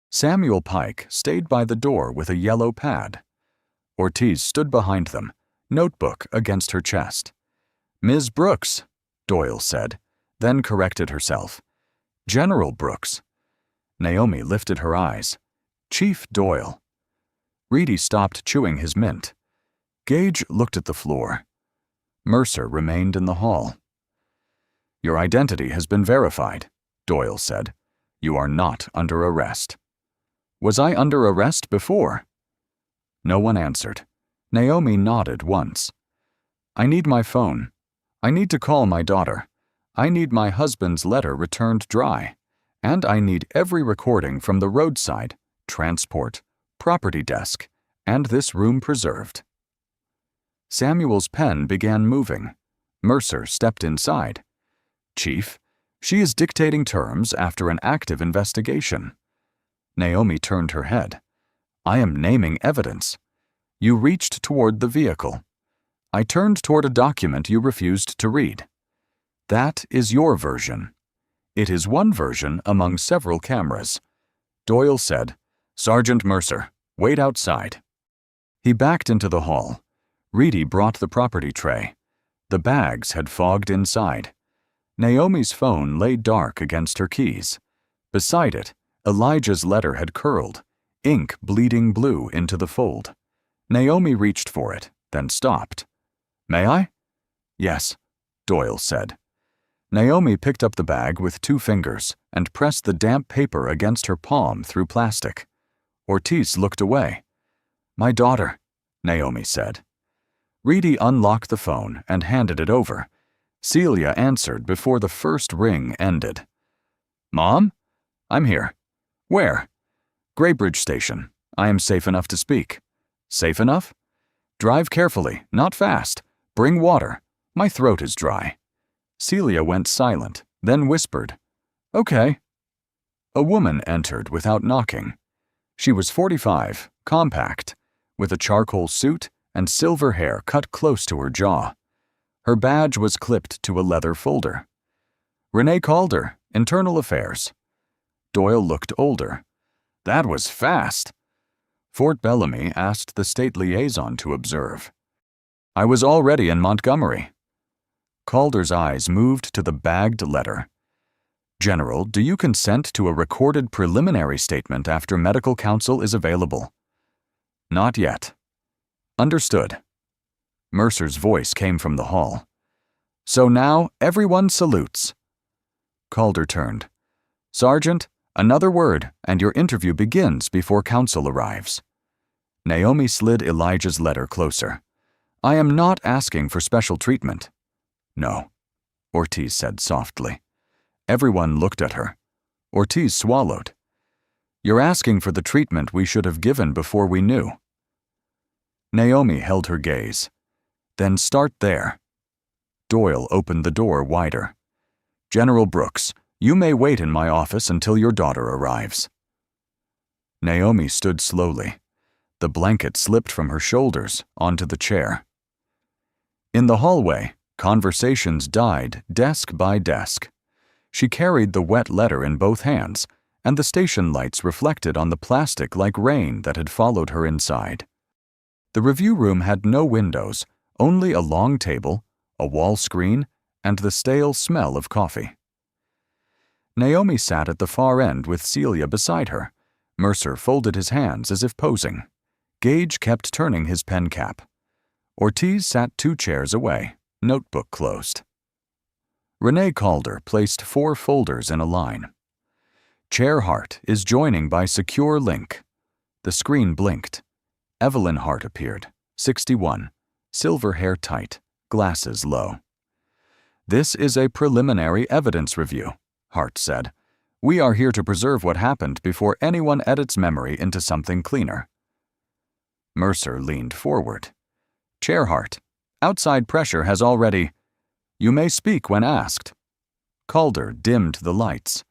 Samuel Pike stayed by the door with a yellow pad. Ortiz stood behind them, notebook against her chest. Ms. Brooks, Doyle said, then corrected herself. General Brooks. Naomi lifted her eyes. Chief Doyle. Reedy stopped chewing his mint. Gage looked at the floor. Mercer remained in the hall. Your identity has been verified, Doyle said. You are not under arrest. Was I under arrest before? No one answered. Naomi nodded once. I need my phone. I need to call my daughter. I need my husband's letter returned dry. And I need every recording from the roadside, transport, property desk, and this room preserved." Samuel's pen began moving. Mercer stepped inside. "Chief, she is dictating terms after an active investigation." Naomi turned her head. "I am naming evidence. You reached toward the vehicle. I turned toward a document you refused to read. That is your version. It is one version among several cameras." Doyle said, "Sergeant Mercer, wait outside." He backed into the hall. Reedy brought the property tray. The bags had fogged inside. Naomi's phone lay dark against her keys. Beside it, Elijah's letter had curled, ink bleeding blue into the fold. Naomi reached for it, then stopped. "May I?" "Yes," Doyle said. Naomi picked up the bag with 2 fingers and pressed the damp paper against her palm through plastic. Ortiz looked away. "My daughter," Naomi said. Reedy unlocked the phone and handed it over. Celia answered before the first ring ended. "Mom? I'm here." "Where?" "Graybridge Station. I am safe enough to speak." "Safe enough?" "Drive carefully, not fast. Bring water. My throat is dry." Celia went silent, then whispered, "Okay." A woman entered without knocking. She was 45, compact, with a charcoal suit and silver hair cut close to her jaw. Her badge was clipped to a leather folder. "Renee Calder, Internal Affairs." Doyle looked older. "That was fast." Fort Bellamy asked the state liaison to observe. "I was already in Montgomery." Calder's eyes moved to the bagged letter. "General, do you consent to a recorded preliminary statement after medical counsel is available?" "Not yet." "Understood." Mercer's voice came from the hall. "So now everyone salutes." Calder turned. "Sergeant, another word, and your interview begins before counsel arrives." Naomi slid Elijah's letter closer. "I am not asking for special treatment." "No," Ortiz said softly. Everyone looked at her. Ortiz swallowed. "You're asking for the treatment we should have given before we knew." Naomi held her gaze. "Then start there." Doyle opened the door wider. "General Brooks, you may wait in my office until your daughter arrives." Naomi stood slowly. The blanket slipped from her shoulders onto the chair. In the hallway, conversations died desk by desk. She carried the wet letter in both hands, and the station lights reflected on the plastic like rain that had followed her inside. The review room had no windows, only a long table, a wall screen, and the stale smell of coffee. Naomi sat at the far end with Celia beside her. Mercer folded his hands as if posing. Gage kept turning his pen cap. Ortiz sat 2 chairs away, notebook closed. Renee Calder placed 4 folders in a line. Chair Hart is joining by secure link. The screen blinked. Evelyn Hart appeared, 61, silver hair tight, glasses low. "This is a preliminary evidence review," Hart said. "We are here to preserve what happened before anyone edits memory into something cleaner." Mercer leaned forward. "Chair Hart, outside pressure has already—" "You may speak when asked." Calder dimmed the lights.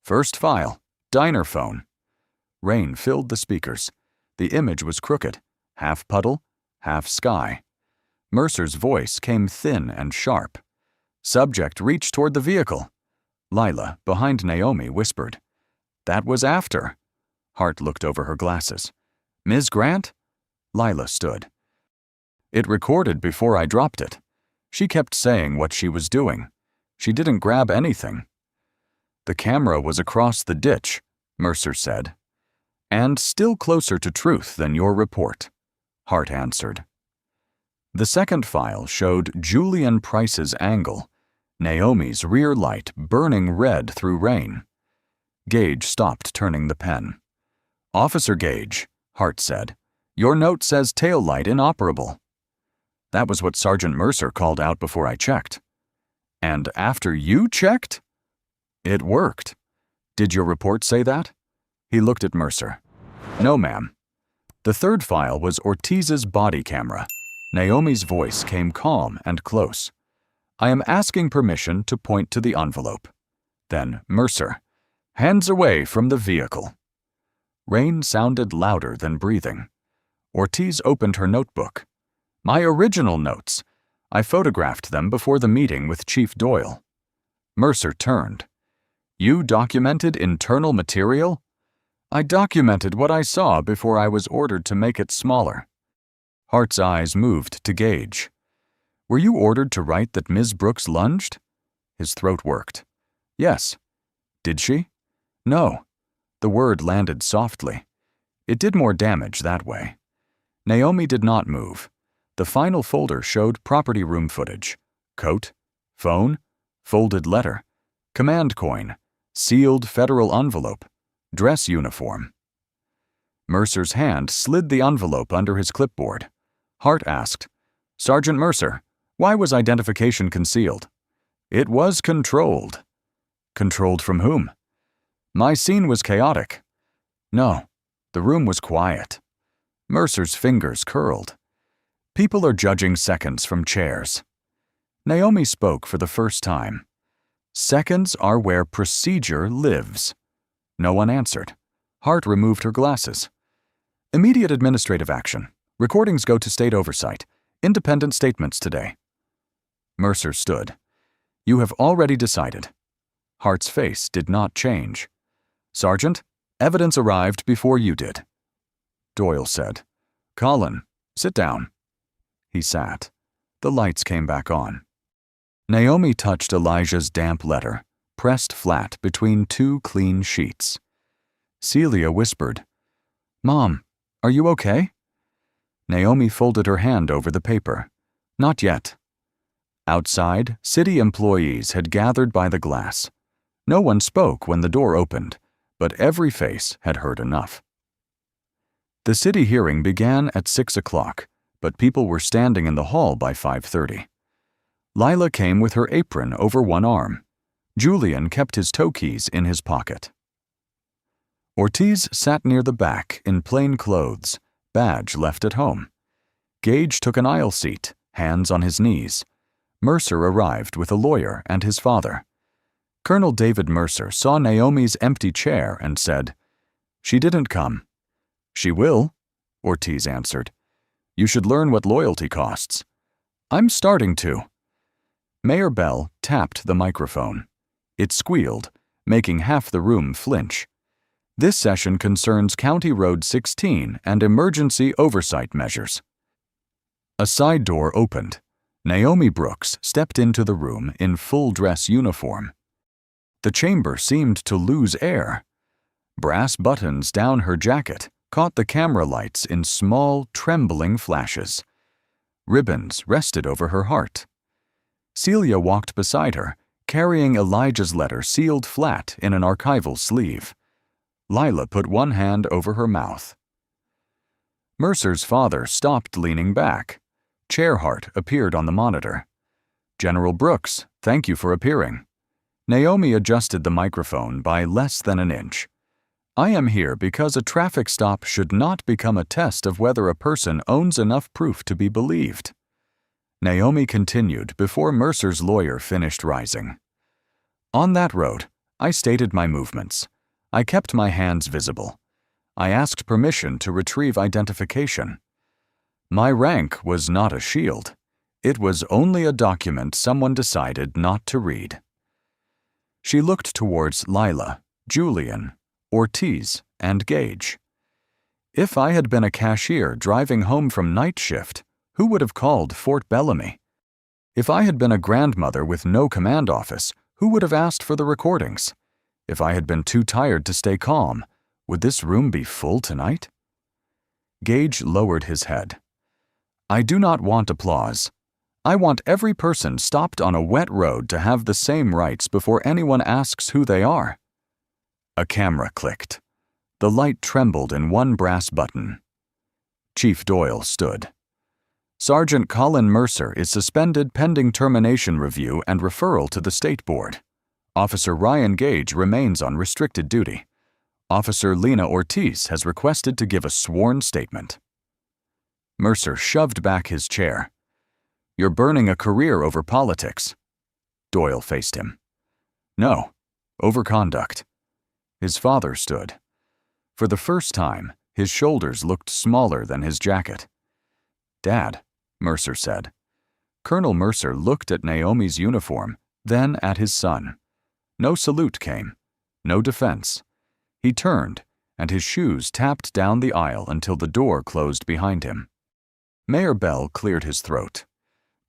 "First file, diner phone." Rain filled the speakers. The image was crooked, half puddle, half sky. Mercer's voice came thin and sharp. "Subject reached toward the vehicle." Lila, behind Naomi, whispered. "That was after." Hart looked over her glasses. "Ms. Grant?" Lila stood. "It recorded before I dropped it. She kept saying what she was doing. She didn't grab anything." "The camera was across the ditch," Mercer said. "And still closer to truth than your report," Hart answered. The second file showed Julian Price's angle, Naomi's rear light burning red through rain. Gage stopped turning the pen. "Officer Gage," Hart said, "your note says tail light inoperable." "That was what Sergeant Mercer called out before I checked." "And after you checked?" "It worked." Did your report say that? He looked at Mercer. No, ma'am. The third file was Ortiz's body camera. Naomi's voice came calm and close. I am asking permission to point to the envelope. Then Mercer. Hands away from the vehicle. Rain sounded louder than breathing. Ortiz opened her notebook. My original notes. I photographed them before the meeting with Chief Doyle. Mercer turned. You documented internal material? I documented what I saw before I was ordered to make it smaller. Hart's eyes moved to Gage. Were you ordered to write that Ms. Brooks lunged? His throat worked. Yes. Did she? No. The word landed softly. It did more damage that way. Naomi did not move. The final folder showed property room footage. Coat, phone, folded letter, command coin, sealed federal envelope, dress uniform. Mercer's hand slid the envelope under his clipboard. Hart asked, Sergeant Mercer, why was identification concealed? It was controlled. Controlled from whom? My scene was chaotic. No, the room was quiet. Mercer's fingers curled. People are judging seconds from chairs. Naomi spoke for the first time. Seconds are where procedure lives. No one answered. Hart removed her glasses. Immediate administrative action. Recordings go to state oversight. Independent statements today. Mercer stood. You have already decided. Hart's face did not change. Sergeant, evidence arrived before you did. Doyle said, Colin, sit down. He sat. The lights came back on. Naomi touched Elijah's damp letter, pressed flat between two clean sheets. Celia whispered, Mom, are you okay? Naomi folded her hand over the paper. Not yet. Outside, city employees had gathered by the glass. No one spoke when the door opened, but every face had heard enough. The city hearing began at 6 o'clock, but people were standing in the hall by 5:30. Lila came with her apron over one arm. Julian kept his toe keys in his pocket. Ortiz sat near the back in plain clothes, badge left at home. Gage took an aisle seat, hands on his knees. Mercer arrived with a lawyer and his father. Colonel David Mercer saw Naomi's empty chair and said, She didn't come. She will, Ortiz answered. You should learn what loyalty costs. I'm starting to. Mayor Bell tapped the microphone. It squealed, making half the room flinch. This session concerns County Road 16 and emergency oversight measures. A side door opened. Naomi Brooks stepped into the room in full dress uniform. The chamber seemed to lose air. Brass buttons down her jacket caught the camera lights in small, trembling flashes. Ribbons rested over her heart. Celia walked beside her, carrying Elijah's letter sealed flat in an archival sleeve. Lila put one hand over her mouth. Mercer's father stopped leaning back. Chairhart appeared on the monitor. General Brooks, thank you for appearing. Naomi adjusted the microphone by less than an inch. I am here because a traffic stop should not become a test of whether a person owns enough proof to be believed. Naomi continued before Mercer's lawyer finished rising. On that road, I stated my movements. I kept my hands visible. I asked permission to retrieve identification. My rank was not a shield. It was only a document someone decided not to read. She looked towards Lila, Julian, Ortiz, and Gage. If I had been a cashier driving home from night shift, who would have called Fort Bellamy? If I had been a grandmother with no command office, who would have asked for the recordings? If I had been too tired to stay calm, would this room be full tonight? Gage lowered his head. I do not want applause. I want every person stopped on a wet road to have the same rights before anyone asks who they are. A camera clicked. The light trembled in one brass button. Chief Doyle stood. Sergeant Colin Mercer is suspended pending termination review and referral to the State Board. Officer Ryan Gage remains on restricted duty. Officer Lena Ortiz has requested to give a sworn statement. Mercer shoved back his chair. You're burning a career over politics. Doyle faced him. No, over conduct. His father stood. For the first time, his shoulders looked smaller than his jacket. Dad, Mercer said. Colonel Mercer looked at Naomi's uniform, then at his son. No salute came, no defense. He turned, and his shoes tapped down the aisle until the door closed behind him. Mayor Bell cleared his throat.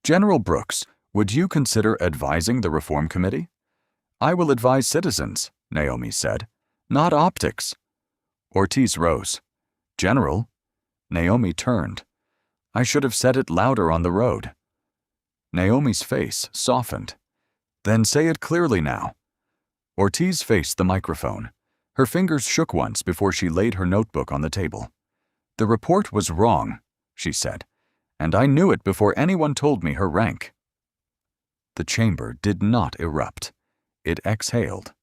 General Brooks, would you consider advising the Reform Committee? I will advise citizens, Naomi said, not optics. Ortiz rose. General? Naomi turned. I should have said it louder on the road. Naomi's face softened. Then say it clearly now. Ortiz faced the microphone. Her fingers shook once before she laid her notebook on the table. The report was wrong, she said, and I knew it before anyone told me her rank. The chamber did not erupt. It exhaled.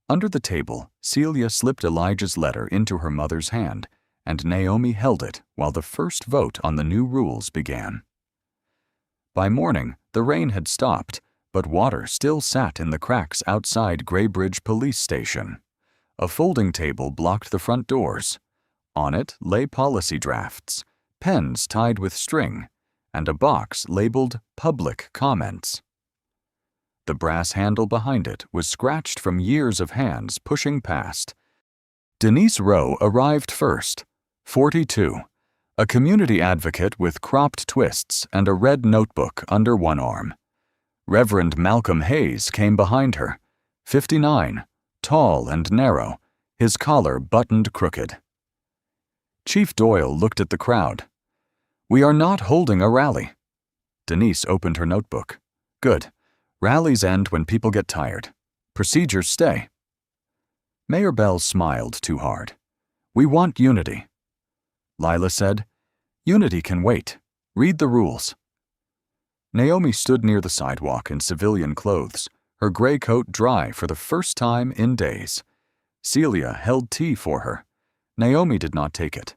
Under the table, Celia slipped Elijah's letter into her mother's hand, and Naomi held it while the first vote on the new rules began. By morning, the rain had stopped, but water still sat in the cracks outside Graybridge Police Station. A folding table blocked the front doors. On it lay policy drafts, pens tied with string, and a box labeled Public Comments. The brass handle behind it was scratched from years of hands pushing past. Denise Rowe arrived first, 42, a community advocate with cropped twists and a red notebook under one arm. Reverend Malcolm Hayes came behind her, 59, tall and narrow, his collar buttoned crooked. Chief Doyle looked at the crowd. We are not holding a rally. Denise opened her notebook. Good. Rallies end when people get tired. Procedures stay. Mayor Bell smiled too hard. We want unity. Lila said, Unity can wait. Read the rules. Naomi stood near the sidewalk in civilian clothes, her gray coat dry for the first time in days. Celia held tea for her. Naomi did not take it.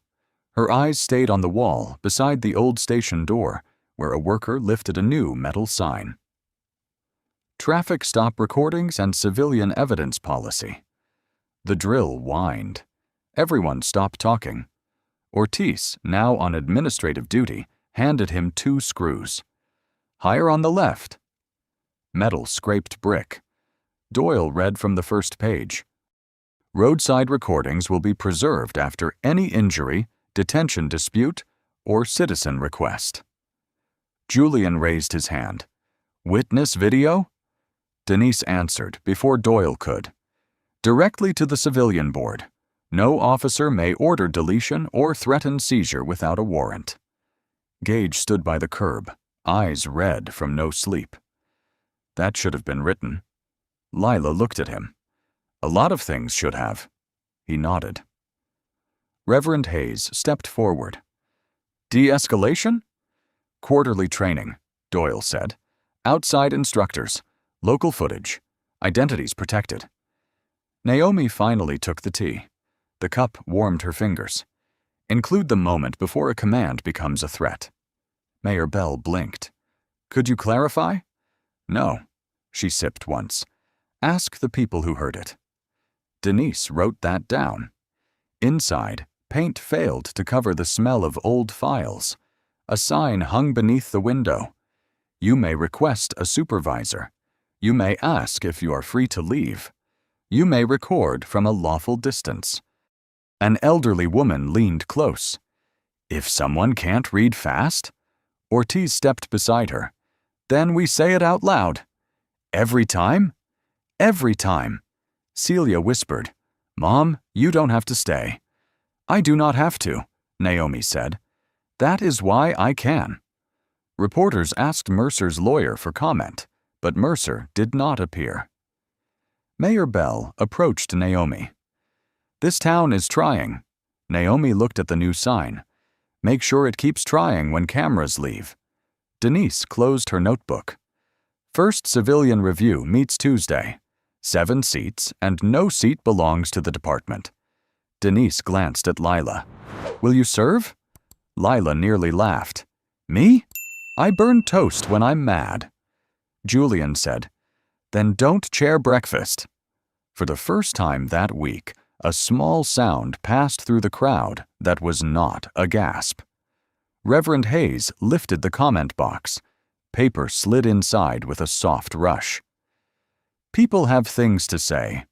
Her eyes stayed on the wall beside the old station door, where a worker lifted a new metal sign. Traffic stop recordings and civilian evidence policy. The drill whined. Everyone stopped talking. Ortiz, now on administrative duty, handed him 2 screws. Higher on the left. Metal scraped brick. Doyle read from the first page. Roadside recordings will be preserved after any injury, detention dispute, or citizen request. Julian raised his hand. Witness video? Denise answered before Doyle could. Directly to the civilian board. No officer may order deletion or threaten seizure without a warrant. Gage stood by the curb, eyes red from no sleep. That should have been written. Lila looked at him. A lot of things should have. He nodded. Reverend Hayes stepped forward. De-escalation? Quarterly training, Doyle said. Outside instructors. Local footage. Identities protected. Naomi finally took the tea. The cup warmed her fingers. Include the moment before a command becomes a threat. Mayor Bell blinked. Could you clarify? No. She sipped once. Ask the people who heard it. Denise wrote that down. Inside, paint failed to cover the smell of old files. A sign hung beneath the window. You may request a supervisor. You may ask if you are free to leave. You may record from a lawful distance. An elderly woman leaned close. If someone can't read fast? Ortiz stepped beside her. Then we say it out loud. Every time? Every time. Celia whispered, Mom, you don't have to stay. I do not have to, Naomi said. That is why I can. Reporters asked Mercer's lawyer for comment, but Mercer did not appear. Mayor Bell approached Naomi. This town is trying. Naomi looked at the new sign. Make sure it keeps trying when cameras leave. Denise closed her notebook. First civilian review meets Tuesday. 7 seats, and no seat belongs to the department. Denise glanced at Lila. Will you serve? Lila nearly laughed. Me? I burn toast when I'm mad. Julian said, Then don't chair breakfast. For the first time that week, a small sound passed through the crowd that was not a gasp. Reverend Hayes lifted the comment box. Paper slid inside with a soft rush. People have things to say.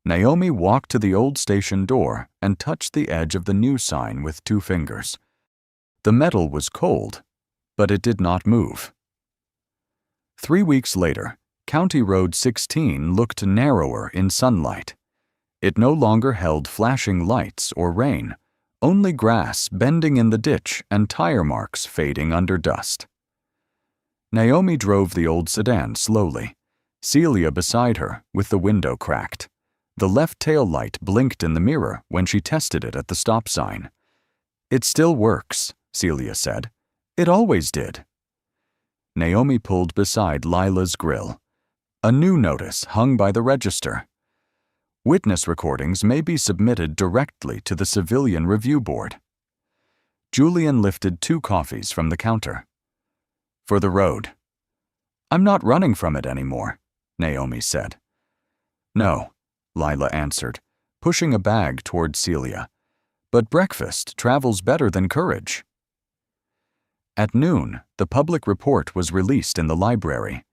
Naomi walked to the old station door and touched the edge of the new sign with 2 fingers. The metal was cold, but it did not move. 3 weeks later, County Road 16 looked narrower in sunlight. It no longer held flashing lights or rain, only grass bending in the ditch and tire marks fading under dust. Naomi drove the old sedan slowly, Celia beside her with the window cracked. The left tail light blinked in the mirror when she tested it at the stop sign. It still works, Celia said. It always did. Naomi pulled beside Lila's grill. A new notice hung by the register. Witness recordings may be submitted directly to the Civilian Review Board. Julian lifted 2 coffees from the counter. For the road. I'm not running from it anymore, Naomi said. No, Lila answered, pushing a bag toward Celia. But breakfast travels better than courage. At noon, the public report was released in the library.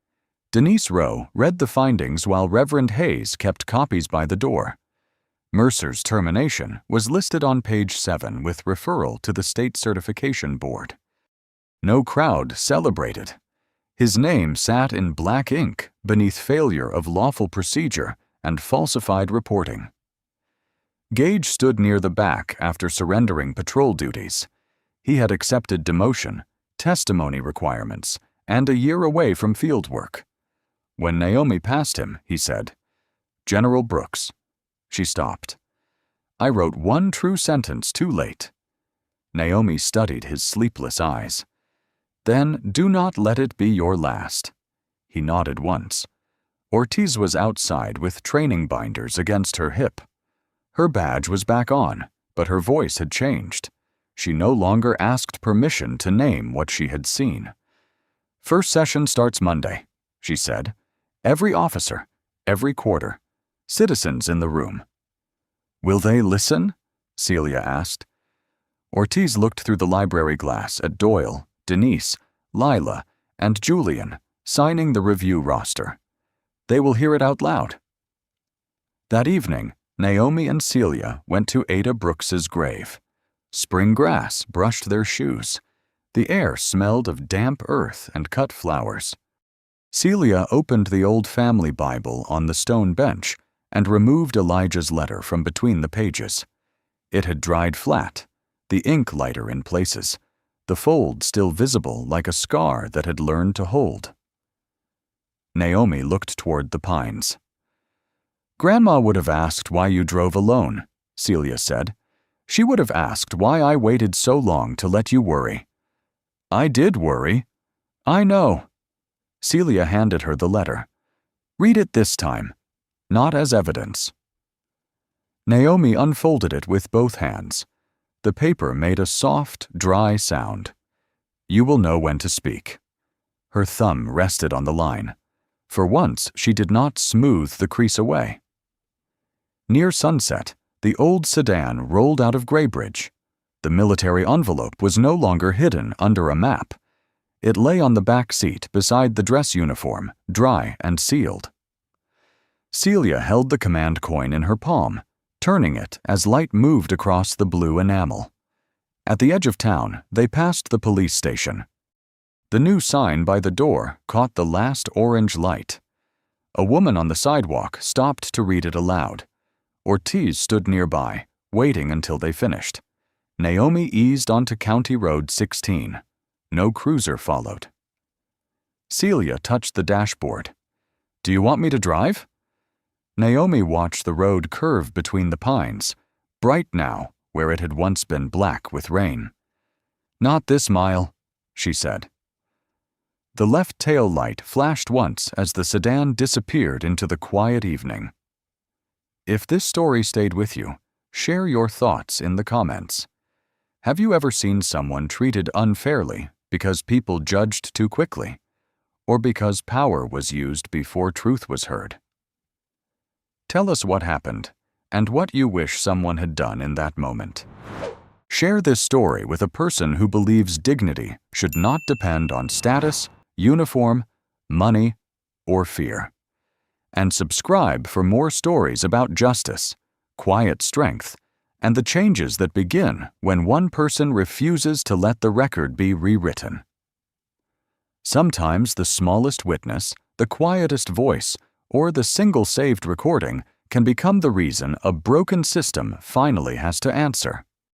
Denise Rowe read the findings while Reverend Hayes kept copies by the door. Mercer's termination was listed on page 7 with referral to the State Certification Board. No crowd celebrated. His name sat in black ink beneath failure of lawful procedure and falsified reporting. Gage stood near the back after surrendering patrol duties. He had accepted demotion, testimony requirements, and a year away from field work. When Naomi passed him, he said, General Brooks. She stopped. I wrote 1 true sentence too late. Naomi studied his sleepless eyes. Then do not let it be your last. He nodded once. Ortiz was outside with training binders against her hip. Her badge was back on, but her voice had changed. She no longer asked permission to name what she had seen. First session starts Monday, she said. Every officer, every quarter, citizens in the room. Will they listen? Celia asked. Ortiz looked through the library glass at Doyle, Denise, Lila, and Julian, signing the review roster. They will hear it out loud. That evening, Naomi and Celia went to Ada Brooks's grave. Spring grass brushed their shoes. The air smelled of damp earth and cut flowers. Celia opened the old family Bible on the stone bench and removed Elijah's letter from between the pages. It had dried flat, the ink lighter in places, the fold still visible like a scar that had learned to hold. Naomi looked toward the pines. Grandma would have asked why you drove alone, Celia said. She would have asked why I waited so long to let you worry. I did worry. I know. Celia handed her the letter. Read it this time, not as evidence. Naomi unfolded it with both hands. The paper made a soft, dry sound. You will know when to speak. Her thumb rested on the line. For once, she did not smooth the crease away. Near sunset, the old sedan rolled out of Graybridge. The military envelope was no longer hidden under a map. It lay on the back seat beside the dress uniform, dry and sealed. Celia held the command coin in her palm, turning it as light moved across the blue enamel. At the edge of town, they passed the police station. The new sign by the door caught the last orange light. A woman on the sidewalk stopped to read it aloud. Ortiz stood nearby, waiting until they finished. Naomi eased onto County Road 16. No cruiser followed. Celia touched the dashboard. Do you want me to drive? Naomi watched the road curve between the pines, bright now where it had once been black with rain. Not this mile, she said. The left tail light flashed once as the sedan disappeared into the quiet evening. If this story stayed with you, share your thoughts in the comments. Have you ever seen someone treated unfairly because people judged too quickly, or because power was used before truth was heard? Tell us what happened and what you wish someone had done in that moment. Share this story with a person who believes dignity should not depend on status, uniform, money, or fear. And subscribe for more stories about justice, quiet strength, and the changes that begin when one person refuses to let the record be rewritten. Sometimes the smallest witness, the quietest voice, or the single saved recording can become the reason a broken system finally has to answer.